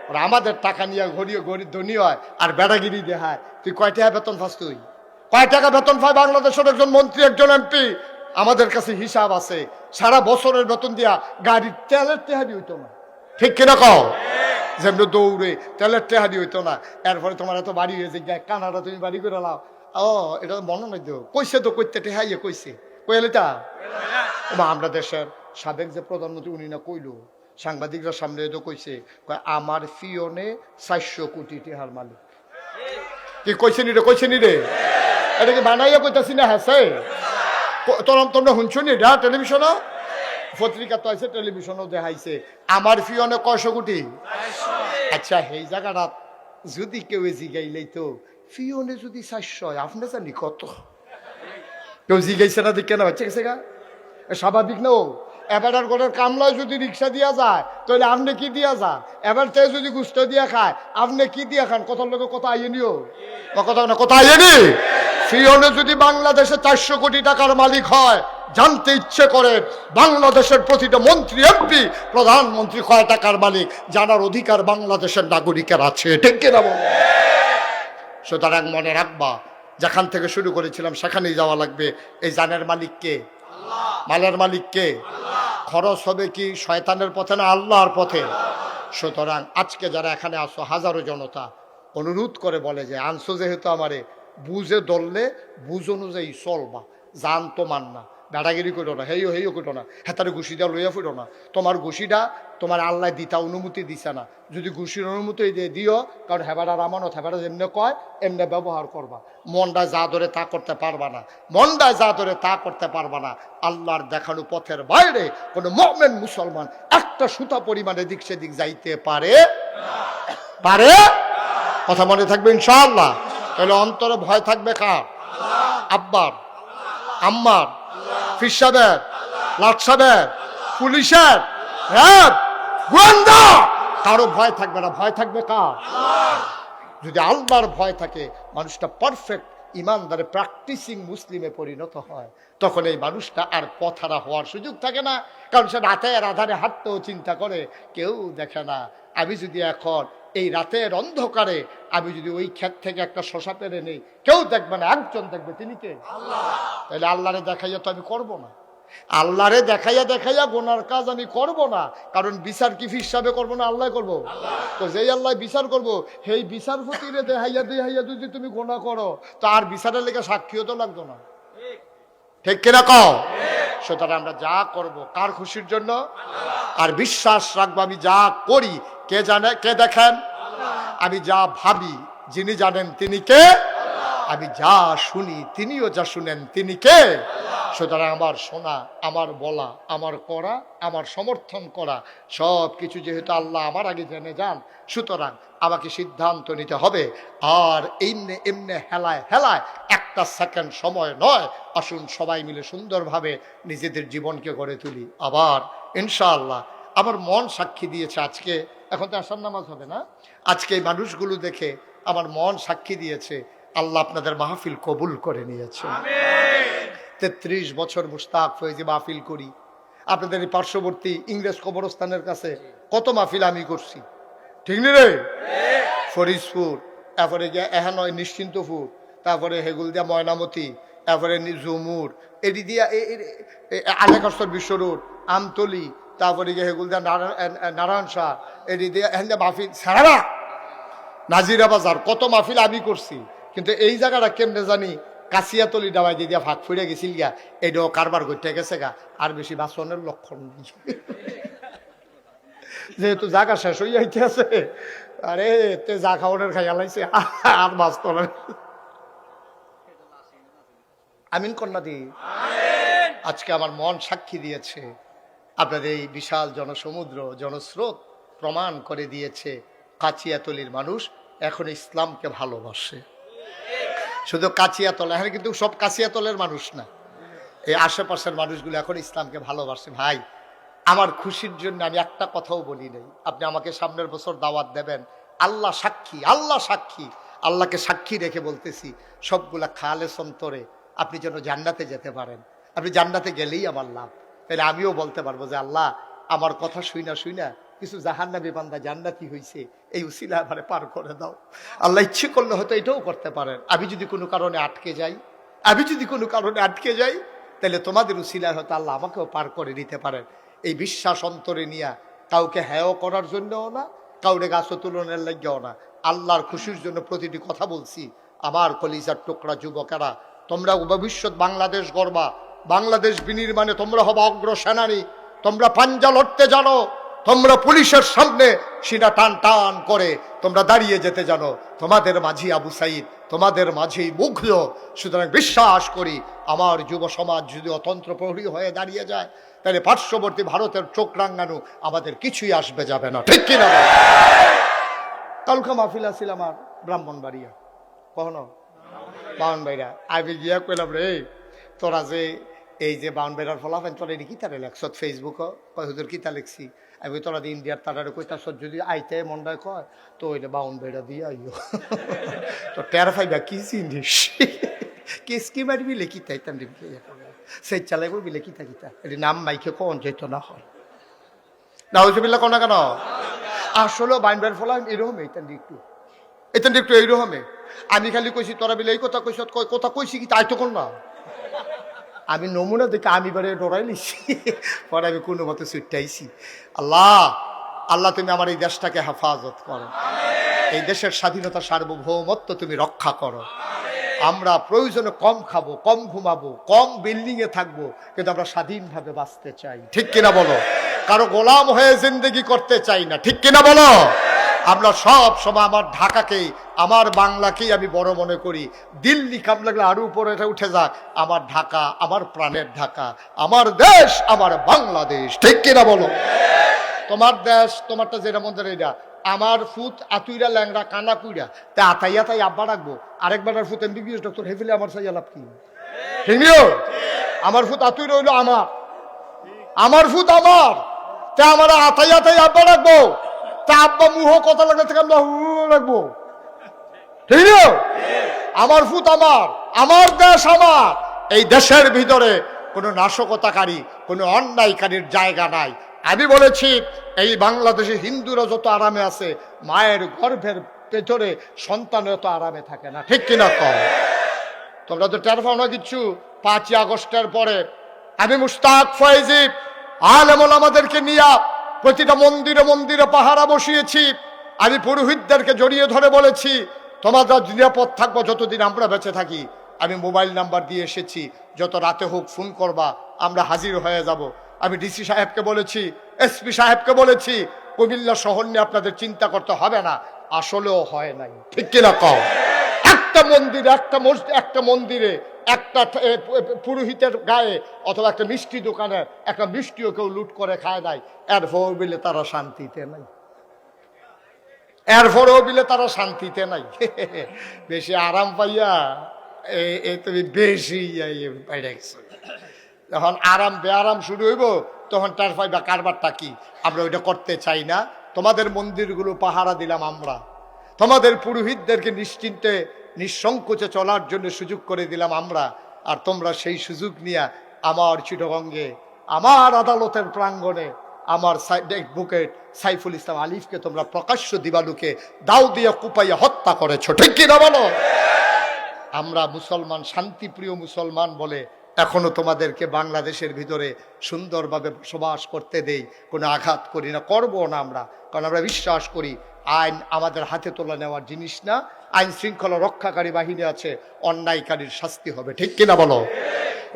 আর আমাদের টাকা নিয়ে ঘড়িয়ে গরিব ধনী হয় আর বেড়াগিরি দেখায়। তুই কয়টা বেতন পাস? তুই কয় টাকা বেতন পায় বাংলাদেশের একজন মন্ত্রী, একজন এমপি? আমাদের কাছে হিসাব আছে, সারা বছরের বেতন দিয়া গাড়ির তেলের তেহারি হইতো না, ঠিক কিনা কও? যেমনি দৌড়ে তেলের টেহারি হইতো না, এরপরে তোমার এত বাড়ি হয়েছে কানাডা তুমি বাড়ি করে লাও। ও এটা মনে নাই তো, কইছে তো কইতে টেহাইয়ে কইছে, কইলে তা আমরা দেশের সাবেক যে প্রধানমন্ত্রী উনি না কইলো সাংবাদিকরা সামনে তো কইছে আমার ফিওনে 400 কোটি টেহার মালিক। কি কইছে নি রে, কইছে নি রে, এটা কি বানাইয়া কইতাছি না? হ্যাঁ তোমরা শুনছো নি এটা টেলিভিশনও, পত্রিকা তো আছে, টেলিভিশনও দেখাইছে আমার ফিওনে 100 কোটি। আচ্ছা এই জায়গাটা যদি কেউ জিগাইলেই তো ফিওনে যদি 400 আপনি জানি কত, কেউ জিগাইছে না দেখে না হচ্ছে গেছে গা, স্বাভাবিক না। এবার আর ঘরের কামলায় যদি রিক্সা দিয়া যায় তাহলে আপনি কি দিয়া যান, এবার তে যদি গুস্ত দিয়া খায় আপনি কি দিয়া খান? কথার লোক কথা আইনিও কথা না, কথা আইনি। ফিওনে যদি বাংলাদেশে 400 কোটি টাকার মালিক হয়, জানতে ইচ্ছে করে বাংলাদেশের প্রতিটা মন্ত্রী এমপি প্রধানমন্ত্রী কয় টাকার মালিক জানার অধিকার বাংলাদেশের নাগরিকের আছে, ঠিক কিনা বলো? সুতরাং মনে রাখবা, যেখান থেকে শুরু করেছিলাম সেখানেই যাওয়া লাগবে। এই জানের মালিক কে? মালের মালিক কে? খরচ হবে কি শয়তানের পথে না আল্লাহর পথে? সুতরাং আজকে যারা এখানে আসো হাজারো জনতা অনুরোধ করে বলে যে আনছো যেহেতু আমারে, বুঝে ধরলে বুঝ অনুযায়ী চলবা, জান তো মান না, বেড়াগিরি করো না, হেইও করো না, হেতারে ঘুষি দেওয়া লইয়া ফিরো না। তোমার ঘুষিটা তোমার আল্লাহ দিতা অনুমতি দিছে না, যদি ঘুষির অনুমতি দিয়ে দিও, কারণ হেবাটার আমানত, হেবাটা যেমনি কয় এমনি ব্যবহার করবা। মনটায় যা ধরে তা করতে পারবা না, মনটায় যা ধরে তা করতে পারবা না। আল্লাহর দেখানো পথের বাইরে কোনো মুমিন মুসলমান একটা সুতা পরিমাণে দিক সেদিক যাইতে পারে পারে কথা মনে থাকবে ইনশাআল্লাহ। তাহলে অন্তরে ভয় থাকবে কার? আব্বার, আম্মার, ফির সাহেবের, লাট সাহেবের, পুলিশের, গোয়েন্দা, কারো ভয় থাকবে না। ভয় থাকবে কার? যদি আল্লাহর ভয় থাকে মানুষটা পারফেক্ট ইমানদারে প্র্যাকটিসিং মুসলিমে পরিণত হয়, তখন এই মানুষটা আর পথহারা হওয়ার সুযোগ থাকে না। কারণ সে রাতের আধারে হাঁটতেও চিন্তা করে কেউ দেখে না। আমি যদি এখন এই রাতের অন্ধকারে আমি যদি ওই ক্ষেত থেকে একটা শশা পেরে নেই, কেউ দেখবে না, একজন দেখবে, তিনি কে? তাহলে আল্লাহরে দেখাইয়া তো আমি করবো না, আল্লাহরে দেখাইয়া গোনার কাজ আমি করব না। কারণ বিচার কি হিসাবে করবো না আল্লাহ করবো? তো যেই আল্লাহ বিচার করবো সেই বিচার ফতিরে দেখাইয়া যদি তুমি গোনা করো তো আর বিচারের লেগে সাক্ষীও তো লাগতো না, ঠিক কিনা কও? সুতরাং আমরা যা করব কার খুশির জন্য? আর বিশ্বাস রাখবো আমি যা করি কে জানে, কে দেখেন? আমি যা ভাবি যিনি জানেন তিনি কে? আমি যা শুনি তিনিও যা শুনেন তিনি কে? সুতরাং আমার শোনা, আমার বলা, আমার করা, আমার সমর্থন করা সব কিছু যেহেতু আল্লাহ আমার আগে জেনে যান, সুতরাং আমাকে সিদ্ধান্ত নিতে হবে। আর এমনি এমনি হেলায় একটা সেকেন্ড সময় নয়। আসুন সবাই মিলে সুন্দরভাবে নিজেদের জীবনকে গড়ে তুলি। আবার ইনশাআল্লাহ আমার মন সাক্ষী দিয়েছে আজকে, এখন তো আসার নামাজ হবে না, আজকে এই মানুষগুলো দেখে আমার মন সাক্ষী দিয়েছে আল্লাহ আপনাদের মাহফিল কবুল করে নিয়েছে। 33 বছর মুশতাক ফয়েজি মাহফিল করি। আপনাদের এই পার্শ্ববর্তী ইংরেজ কবরস্থানের কাছে কত মাহফিল আমি করছি, ঠিক নি রে? ফরিদপুর, তারপরে গিয়ে এহানয় নিশ্চিন্তপুর, তারপরে হেগুলদিয়া ময়নামতি, তারপরে জুমুর, এটি দিয়া আলেকস্তর বিশ্ব রোড, আমতলি, তারপরে গিয়ে হেগুলদিয়া নারায়ণ শাহ, এটি দিয়া এখান দিয়ে মাহফিল সারা নাজিরা বাজার কত মাহফিল আমি করছি। কিন্তু এই জায়গাটা কেমনে জানি কাছিয়াতলি ডাবাই দিয়ে ফাঁক ফুড়ে গেছিল গিয়া, এটাও কারবার করতে গেছে গা, আর বেশি বাঁচনের লক্ষণ নেই। যেহেতু জায়গা শেষ হয়ে যাইতে আছে, আরে তে যা খাওয়ানোর খাইয়া লাইছে আর বাঁচত না। আমিন কন্যা দি। আজকে আমার মন সাক্ষী দিয়েছে, আপনাদের এই বিশাল জনসমুদ্র জনস্রোত প্রমাণ করে দিয়েছে কাছিয়াতলির মানুষ এখন ইসলামকে ভালোবাসে। শুধু কাছিয়াতল, এখানে কিন্তু সব কাছিয়াতলের মানুষ না, এই আশেপাশের মানুষগুলো এখন ইসলামকে ভালোবাসে। ভাই আমার খুশির জন্য আমি একটা কথাও বলি নাই। আপনি আমাকে সামনের বছর দাওয়াত দেবেন, আল্লাহ সাক্ষী, আল্লাহ সাক্ষী, আল্লাহকে সাক্ষী রেখে বলতেছি সবগুলা খালেস অন্তরে আপনি যেন জান্নাতে যেতে পারেন। আপনি জান্নাতে গেলেই আমার লাভ। তাহলে আমিও বলতে পারবো যে আল্লাহ আমার কথা শুইনা কিছু জাহান্নামী বান্দা জান্নাতি হয়েছে, এই উসিলা আমারে পার করে দাও। আল্লাহ ইচ্ছে করলে হয়তো এটাও করতে পারেন। আমি যদি কোনো কারণে আটকে যাই তাহলে তোমাদের উসিলায় হয়তো আল্লাহ আমাকেও পার করে নিতে পারেন। এই বিশ্বাস অন্তরে নিয়ে কাউকে হেয় করার জন্যও না, কাউরে গাছও তুলনের লাগেও না, আল্লাহর খুশির জন্য প্রতিটি কথা বলছি। আমার কলিজার টুকরা যুবকেরা, তোমরা ভবিষ্যৎ বাংলাদেশ গড়বা, বাংলাদেশ বিনির্মাণে তোমরা হবা অগ্রসেনানী। তোমরা পাঞ্জা লড়তে জানো, তোমরা পুলিশের সামনে সিনা টান টান করে তোমরা দাঁড়িয়ে যেতে জানো। তোমাদের মাঝি আবু সাইদ, তোমাদের মাঝেই মুগ্ধ। সুতরাং বিশ্বাস করি আমার যুব সমাজ যদি অতন্ত্র প্রহরী হয়ে দাঁড়িয়ে যায়, তাহলে পার্শ্ববর্তী ভারতের চোখ রাঙানো আমাদের কিছুই আসবে যাবে না, ঠিক কিনা? কালকা মাহফিল আছিল আমার ব্রাহ্মণবাড়িয়া, কখনো বাউনবাড়িয়া। আমি গিয়া কইলাম, রে তোরা যে এই যে বাউনবাড়িয়ার ফলাফেন তোরা এটি কিতারে লেখছ ফেসবুক, কয় হুজুর কিতা লিখছি। আমি তোরা ইন্ডিয়ার তারারে কইতাছ যদি আইতে মন্ডায় কয় তো ওইটা বাউনবাড়িয়া দিয়ে আইও। তো টের ফাইবা কি জিনিস, কেসকি মারি বিলে কিতা ইতাম সেই চালাইব বিলে কিতা কিতা, এটি নাম মাইকে কন যেত না হয় না, হয়েছে বিল্লা কোনা কেন। আসলে বাইনবার ফলা এরকম এতান একটু এইরকমে। আমি খালি কইছি তোরা বিলে এই কথা কইস, কথা কইছি কি তাই তো কোন না। আমি নমুনা দেখে আমি বারে ডরাই লিছি, পরে আমি কোনো মতো ছুটাইছি। আল্লাহ আল্লাহ তুমি আমার এই দেশটাকে হেফাজত করো, এই দেশের স্বাধীনতা সার্বভৌমত্ব তুমি রক্ষা করো। আমরা প্রয়োজনে কম খাবো, কম ঘুমাবো, কম বিল্ডিং এ থাকবো, কিন্তু আমরা স্বাধীনভাবে বাঁচতে চাই, ঠিক কিনা বলো? কারো গোলাম হয়ে জিন্দগি করতে চাই না, ঠিক কিনা বলো? আমরা সব সময় আমার ঢাকাকেই, আমার বাংলাকেই আমি বড় মনে করি। দিল্লি কাম লাগলে আরো উপরে এটা উঠে যাক, আমার ঢাকা আমার প্রাণের ঢাকা, আমার দেশ আমার বাংলাদেশ, ঠিক কিনা বলো? তোমার দেশ তোমারটা যেটা মন্দির এটা, আমার ফুট আতুইরা ল্যাংরা কানা কুইরা তা আতাইয়া তাই আব্বা রাখবো, আরেকবার ফুট এমবিবিএস ডক্টর হেফিলে আমার সাইয়া লাভ কি? আমার ফুট আতুইরা হইলো আমার ফুট আমার, তা আমার আতাইয়া তাই আব্বা রাখবো, তা আব্বা মুহ কথা লাগলে থেকে আমরা রাখবো, ঠিক না? আমার ফুট আমার দেশ আমার, এই দেশের ভিতরে কোনো নাশকতাকারী কোনো অন্যায়কারীর জায়গা নাই। আমি বলেছি এই বাংলাদেশে হিন্দুরা যত আরামে আছে, মায়ের গর্ভের পেছনে সন্তান এত আরামে থাকে না, ঠিক কিনা কম? তোমরা তো টের পাও না কিচ্ছু। 5ই আগস্টের পরে আমি মুশতাক ফয়েজি আলেম ওলামাদেরকে নিয়ে প্রতিটা মন্দিরে মন্দিরে পাহারা বসিয়েছি। আমি পুরোহিতদেরকে জড়িয়ে ধরে বলেছি তোমরা নিরাপদ থাকবো যতদিন আমরা বেঁচে থাকি। আমি মোবাইল নাম্বার দিয়ে এসেছি, যত রাতে হোক ফোন করবা, আমরা হাজির হয়ে যাব। আমি ডিসি সাহেবকে বলেছি, এসপি সাহেবকে বলেছি, কুমিল্লা শহর নিয়ে আপনাদের চিন্তা করতে হবে না। আসলেও হয় নাই, ঠিক কিনা কও? একটা মন্দিরে একটা মন্দিরে একটা পুরোহিতের গায়ে অথবা একটা মিষ্টি দোকানে একটা মিষ্টিও কেউ লুট করে খায় নাই, এরপরেও বিলে তারা শান্তিতে নাই, এরপরেও বিলে তারা শান্তিতে নাই। বেশি আরাম পাইয়া তুমি বেশি যখন আরাম বেআরাম শুরু হইব তখন তার পাইবা কারবারটা কি। আমরা ওইটা করতে চাই না। তোমাদের মন্দিরগুলো পাহারা দিলাম আমরা, তোমাদের পুরোহিতদেরকে নিশ্চিন্তে নিঃসংকোচে চলার জন্য সুযোগ করে দিলাম আমরা। আর তোমরা সেই সুযোগ নিয়ে আমার চিটাগঙ্গে আমার আদালতের প্রাঙ্গণে আমার অ্যাডভোকেট সাইফুল ইসলাম আলিফকে তোমরা প্রকাশ্য দিবালুকে দাও দিয়ে কুপাইয়া হত্যা করেছো, ঠিক কিনা বলো? আমরা মুসলমান, শান্তিপ্রিয় মুসলমান বলে এখনো তোমাদেরকে বাংলাদেশের ভিতরে সুন্দরভাবে বসবাস করতে দেই, কোনো আঘাত করি না, করবো না আমরা। কারণ আমরা বিশ্বাস করি আইন আমাদের হাতে তোলা নেওয়ার জিনিস না। আইন শৃঙ্খলা রক্ষাকারী বাহিনী আছে, অন্যায়কারীর শাস্তি হবে, ঠিক কিনা বলো?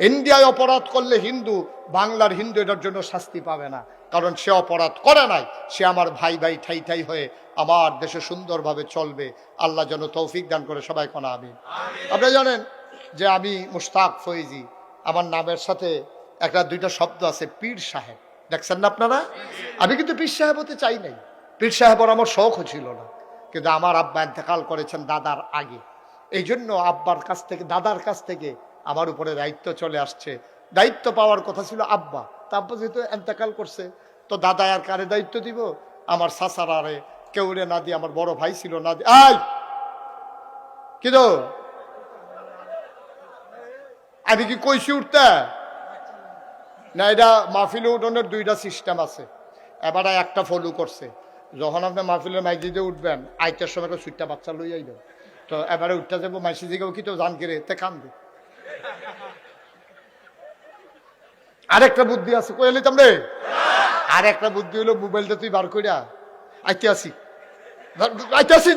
ইন্ডিয়ায় অপরাধ করলে হিন্দু, বাংলার হিন্দু এটার জন্য শাস্তি পাবে না, কারণ সে অপরাধ করে নাই। সে আমার ভাই ভাই ঠাই ঠাই হয়ে আমার দেশে সুন্দরভাবে চলবে। আল্লাহ যেন তৌফিক দান করে, সবাই কোনা আমিন। আপনারা জানেন যে আমি মুশতাক ফয়েজি, আমার নামের সাথে একটা দুইটা শব্দ আছে, পীর সাহেব। দেখছেন না আপনারা? আমি কিন্তু পীর সাহেব হতে চাই নাই, পীর সাহেবের আমার শখও ছিল না, কিন্তু আমার আব্বা ইন্তেকাল করেছেন দাদার আগে। এই জন্য আব্বার কাছ থেকে, দাদার কাছ থেকে আমার উপরে দায়িত্ব চলে আসছে। দায়িত্ব পাওয়ার কথা ছিল আব্বা, তা আব্বা যেহেতু ইন্তেকাল করছে তো দাদা আর কারে দায়িত্ব দিব? আমার চাচার আরে কেউরে না দিয়ে, আমার বড় ভাই ছিল না দিয়ে। আই কি তো আমি কি কইছি উঠতে না? এটা মাহফিলে উঠোনের দুইটা সিস্টেম আছে। এবারে একটা ফলো করছে, যখন আপনি মাহফিলের মাইজিদে উঠবেন আইটার সময় একটা সুইটটা বাচ্চা লই আইবেন, তো এবারে উঠতে যাবো মাইসি দিকেও কি তো জান কেড়ে তে কান্দে। আরেকটা বুদ্ধি আছে, কইলে তোমরে আরেকটা বুদ্ধি হলো মোবাইলটা তুই বার কইরা আইতে আসি আইতাছি,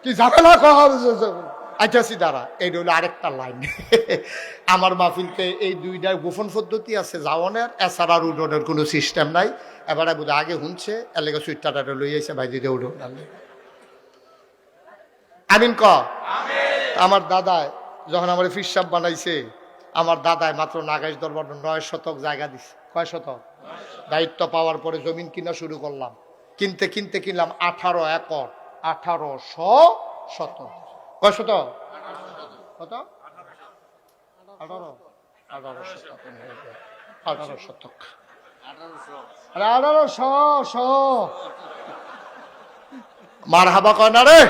কি ঝামেলা আইতাছি দাঁড়া। এই হলো আরেকটা লাইন। আমার মাহফিলতে এই দুইটা গোপন পদ্ধতি আছে, যাওয়ানের এছাড়া আর উডনের কোনো সিস্টেম নাই। এবারে বোধ আগে শুনছে এলাকা সুইটাটা লই আইসে ভাই দিদি উঠো। আমিন ক। আমার দাদায় যখন আমার ফিরসাব বানাইছে, আমার দাদায় মাত্র নাগাইশ দরবার 9 শতক জায়গা দিছে। কয় শতক? দায়িত্ব পাওয়ার পরে জমিন কিনা শুরু করলাম। কিনতে কিনতে কিনলাম 18 একর, 1800 শতক। কয় শতক? কত? 18 শতক। 18 শতক। 1800 মারহাবা কয় না রে।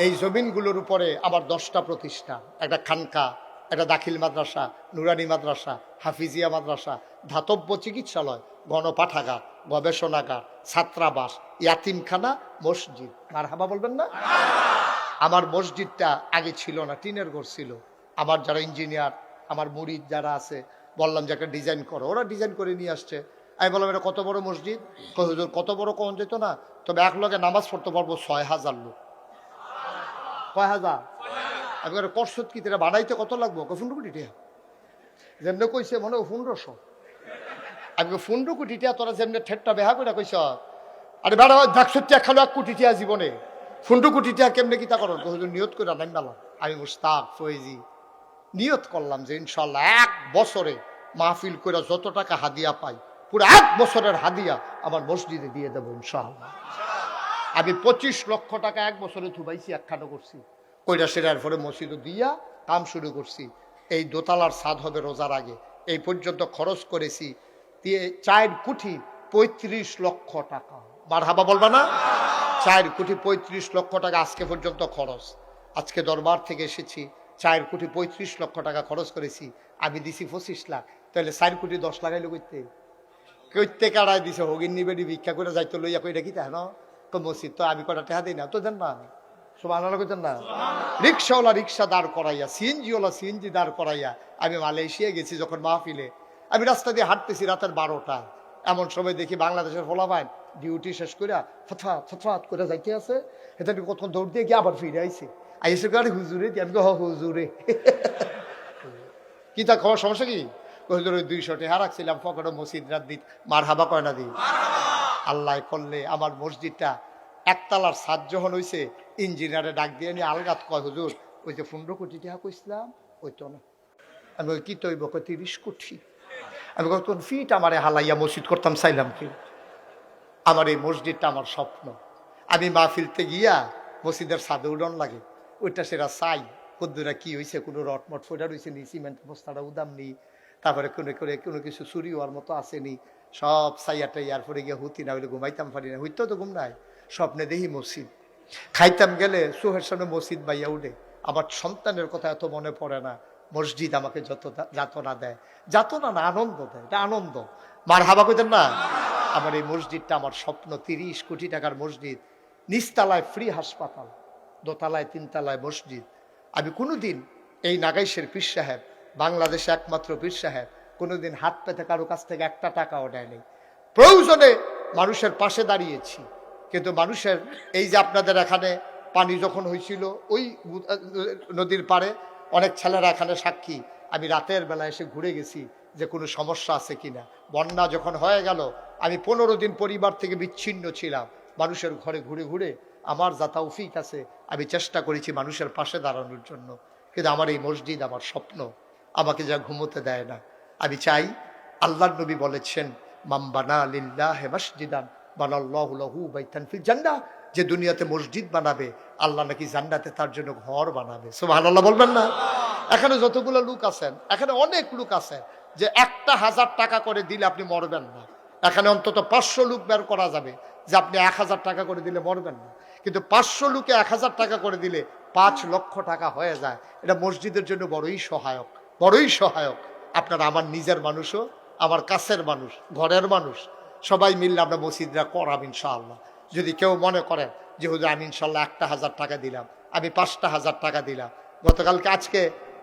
এই জমিনগুলোর উপরে আবার 10টা প্রতিষ্ঠান, একটা খানকা, একটা দাখিল মাদ্রাসা, নুরানি মাদ্রাসা, হাফিজিয়া মাদ্রাসা, ধাতব্য চিকিৎসালয়, গণপাঠাগার, গবেষণাগার, ছাত্রাবাস, ইয়াতিমখানা, মসজিদ। মারহাবা বলবেন না? আমার মসজিদটা আগে ছিল না, টিনের ঘর ছিল। আমার যারা ইঞ্জিনিয়ার, আমার মুরিদ যারা আছে, বললাম যে একটা ডিজাইন করো। ওরা ডিজাইন করে নিয়ে আসছে। আমি বললাম এটা কত বড় মসজিদ? হুজুর কত বড় কম যেত না, তবে এক লগে নামাজ পড়তে পারবো 6000 লোক। কয় হাজার? আমি করছত কি তেরা বানাইতে কত লাগবো? 15 কোটি টাকা। যেমনি কইছে মনে হয় 1500। আমি 15 কোটি টাকা তোরা যেমনি ঠেটটা বেহা করে কইস, আরে বেড়া দেখছি খালো 1 কোটি টাকা জীবনে, 15 কোটি টাকা কেমনে কিতা করো? হুজুর নিয়ত করে নাম পেলাম। আমি মুস্তাক ফয়েজি নিয়ত করলাম যে ইনশাল্লাহ 1 বছরে মাহফিল করে যত টাকা হাদিয়া পাই, পুরো 1 বছরের হাদিয়া আমার মসজিদে দিয়ে দেবো ইনশাআল্লাহ। আমি 25 লক্ষ টাকা 1 বছরে থুবাইছি, একখানো করছি। কইরা সেরার পরে মসজিদও দিয়া কাম শুরু করছি। এই দোতলার ছাদ হবে রোজার আগে। এই পর্যন্ত খরচ করেছি 4 কোটি 35 লক্ষ টাকা। মারহাবা বলবা না? 4 কোটি 35 লক্ষ টাকা আজকে পর্যন্ত খরচ। আজকে দরবার থেকে এসেছি, 4 কোটি 35 লক্ষ টাকা খরচ করেছি। আমি দিছি 25 লাখ। তাহলে 4 কোটি 10 লাগাইলো কইতে কাড়াই দিছে। হগিন নিবেদি ভিক্ষা করে যাইতো লইয়া কইটা কি তাই না তো মসজিদ তো আমি কটা টাকা দিই না তো দেন না। সুবহানাল্লাহ কইতেন না? রিক্সাওয়ালা রিক্সা দাঁড় করাইয়া, সিএনজিওয়ালা সিএনজি দাঁড় করাইয়া আমি মালয়েশিয়া গেছি। যখন মাহফিলে আমি রাস্তা দিয়ে হাঁটতেছি রাতের 12টায়, এমন সময় দেখি বাংলাদেশের ফলাফাইন ডিউটি শেষ করে ফতফাত করে যাইতে আছে। এটা কত দৌড় দিয়ে গিয়ে আবার ফিরে আইসি। আইসে গাড়ি হুজুরে দিয়ে আমি হুজুরে কি তা খবর, সমস্যা কি? হুজুর ওই 200 টাকা রাখছিলাম পকেটে, মসজিদ রাত দিত। মারহাবা কয় না দি? আল্লাহ করলে আমার মসজিদটা একতলার ছাদ যখন হয়েছে, ইঞ্জিনিয়ারে ডাক দিয়ে নিয়ে আলগাত কয়, হুজুর ওই যে 15 কোটি টাকা কইছিলাম ওই তো না। আমি ওই কি তৈব 30 কোটি। আমি কখন ফিট আমারে হালাইয়া মসজিদ করতাম চাইলাম কি? আমার এই মসজিদটা আমার স্বপ্ন। আমি মাহফিলতে গিয়া মসজিদের ছাদে উডন লাগে, ওইটা সেরা চাই কদ্দুরা কি হয়েছে, কোনো রটমট ফোটা রয়েছে নি, সিমেন্ট বস্তাটা উদাম নি, তারপরে কোনো কিছু চুরি হওয়ার মতো আসেনি, সব সাইয়াটা ইয়ার পরে গিয়ে হুতি না হইলে ঘুমাইতাম পারি না। হইতেও তো ঘুম নাই, স্বপ্নে দেখি মসজিদ। খাইতাম গেলে চোখের সামনে মসজিদ বাইয়া উঠে। আমার সন্তানের কথা এত মনে পড়ে না, মসজিদ আমাকে যত যাতনা দেয়, যাতনা না আনন্দ দেয়, এটা আনন্দ। মারহাবা কইতেন না? আমার এই মসজিদটা আমার স্বপ্ন। 30 কোটি টাকার মসজিদ, নিচতলায় ফ্রি হাসপাতাল, দোতলায় 3 তলায় মসজিদ। আমি কোনোদিন এই নাগাইশের পীর সাহেব, বাংলাদেশে একমাত্র পীর সাহেব, কোনোদিন হাত পেতে কারো কাছ থেকে 1টা টাকাও নেয়নি। প্রয়োজনে মানুষের পাশে দাঁড়িয়েছি, কিন্তু মানুষের এই যে আপনাদের এখানে পানি যখন হয়েছিল ওই নদীর পাড়ে, অনেক ছেলেরা এখানে সাক্ষী, আমি রাতের বেলা এসে ঘুরে গেছি যে কোনো সমস্যা আছে কিনা। বন্যা যখন হয়ে গেল, আমি 15 দিন পরিবার থেকে বিচ্ছিন্ন ছিলাম। মানুষের ঘরে ঘুরে ঘুরে আমার যা তৌফিক আছে আমি চেষ্টা করেছি মানুষের পাশে দাঁড়ানোর জন্য। কিন্তু আমার এই মসজিদ আমার স্বপ্ন, আমাকে যা ঘুমোতে দেয় না। আমি চাই, আল্লাহর নবী বলেছেন, মান বানা লিল্লাহি মাসজিদান বানাল্লাহু লাহু বাইতান ফিল জান্নাহ, যে দুনিয়াতে মসজিদ বানাবে আল্লাহ নাকি জান্নাতে তার জন্য ঘর বানাবে। সুবহানাল্লাহ বলবেন না? এখানে যতগুলো লোক আছেন, এখানে অনেক লোক আছে যে 1000 টাকা করে দিলে আপনি মরবেন না। এখানে অন্তত 500 লোক বের করা যাবে যে আপনি 1000 টাকা করে দিলে মরবেন না। কিন্তু 500 লোকে 1000 টাকা করে দিলে 5 লক্ষ টাকা হয়ে যায়। এটা মসজিদের জন্য বড়ই সহায়ক, বড়ই সহায়ক। আপনারা আমার নিজের মানুষও, আমার কাছের মানুষ, ঘরের মানুষ, সবাই মিললে আমরা মসজিদরা করাব ইনশাআল্লাহ। যদি কেউ মনে করেন যে হুজুর আমি ইনশাল্লাহ 1000 টাকা দিলাম, আমি 5,000 টাকা দিলাম। গতকালকে আজকে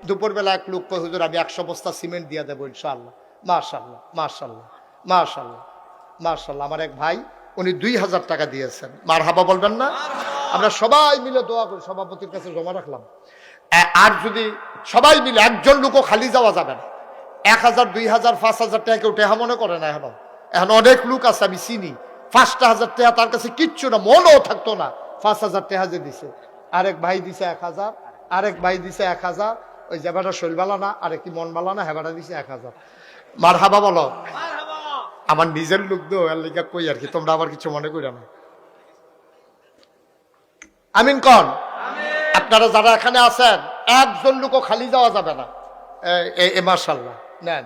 দুপুরবেলা এক লোক কয় হুজুর আমি 100 বস্তা সিমেন্ট দিয়ে দেবো ইনশাআল্লাহ। মাশাআল্লাহ মাশাআল্লাহ মাশাআল্লাহ মাশাআল্লাহ। আমার এক ভাই উনি 2000 টাকা দিয়েছেন। মারহাবা বলবেন না? আমরা সবাই মিলে দোয়া করি, সভাপতির কাছে জমা রাখলাম। আর যদি সবাই মিলে, একজন লোকও খালি যাওয়া যাবে না। 1000, 2000, 5000 টাকা কেউ টেহা মনে করে না। এখন অনেক লোক আছে আমি চিনি, 5000 টাকা তার কাছে কিচ্ছু না, মনও থাকতো না। 5000 টাকা যে দিছে, আরেক ভাই দিছে 1000, আরেক ভাই দিছে 1000, ওই যেবাটা শৈলবালা না, আরেক কি মন বালা না, হেবাটা দিছে 1000। মারহাবা বলো। আমার নিজের লোক দো এর লিগা কই আর কি, তোমরা আবার কিছু মনে কইরা না। আমিন কোন? আপনারা যারা এখানে আছেন, একজন লোকও খালি যাওয়া যাবে না। মাশাআল্লাহ নেন,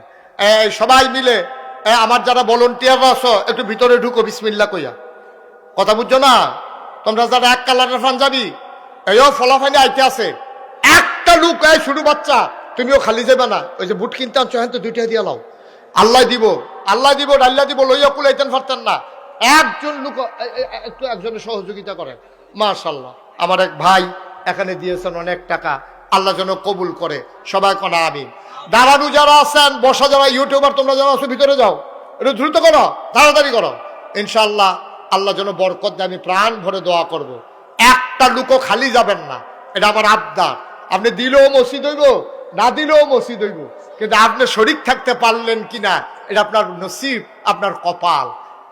সবাই মিলে। আমার যারা ভলান্টিয়াররা আছো, একটু ভিতরে ঢুকো বিসমিল্লাহ কইয়া। কথা বুঝছো না? তোমরা যারা এক কালারের পাঞ্জাবি, এইও ফলাফানি আইতে আছে, একটা লোক, শুরু বাচ্চা, তুমিও খালি যাবে না। ওই যে বুট কিনতে আনছো, হ্যাঁ তো 2টা দিয়ে লাও, আল্লাহ দিব, আল্লাহ দিব, ডাল্লা দিব, লইয়া কুলাইতেন পারতেন না। একজন লোক একটু একজনের সহযোগিতা করেন। মাশাআল্লাহ, আমার এক ভাই এখানে দিয়েছেন অনেক টাকা, আল্লাহ যেন কবুল করে। সবাই কোন আমিন। দাঁড়ানো যারা আছেন, বসা যারা ইউটিউবার, তোমরা যারা আছো ভিতরে যাও, একটু দ্রুত করো, তাড়াতাড়ি করো। ইনশাআল্লাহ আল্লাহ যেন বরকত দেয়, আমি প্রাণ ভরে দোয়া করব। একটা লোকও খালি যাবেন না, এটা আমার আবদার। আপনি দিলেও মসজিদ হইব, না দিলেও মসজিদ হইব, কিন্তু আপনি শরীক থাকতে পারলেন কিনা এটা আপনার নসিব, আপনার কপাল।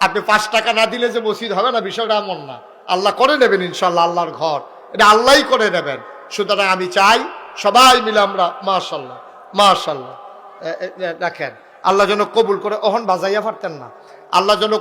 আপনি 5 টাকা না দিলে যে মসজিদ হবে না, বিষয়টা এমন না। আল্লাহ করে নেবেন ইনশাআল্লাহ, আল্লাহর ঘর এটা আল্লাহই করে নেবেন। সুতরাং আমি চাই সবাই মিলে আমরা মাশাআল্লাহ মাশাআল্লাহ দেখেন, আল্লাহ যেন কবুল করে। ওহন বাজাইয়া পারতেন না, আল্লাহ যেন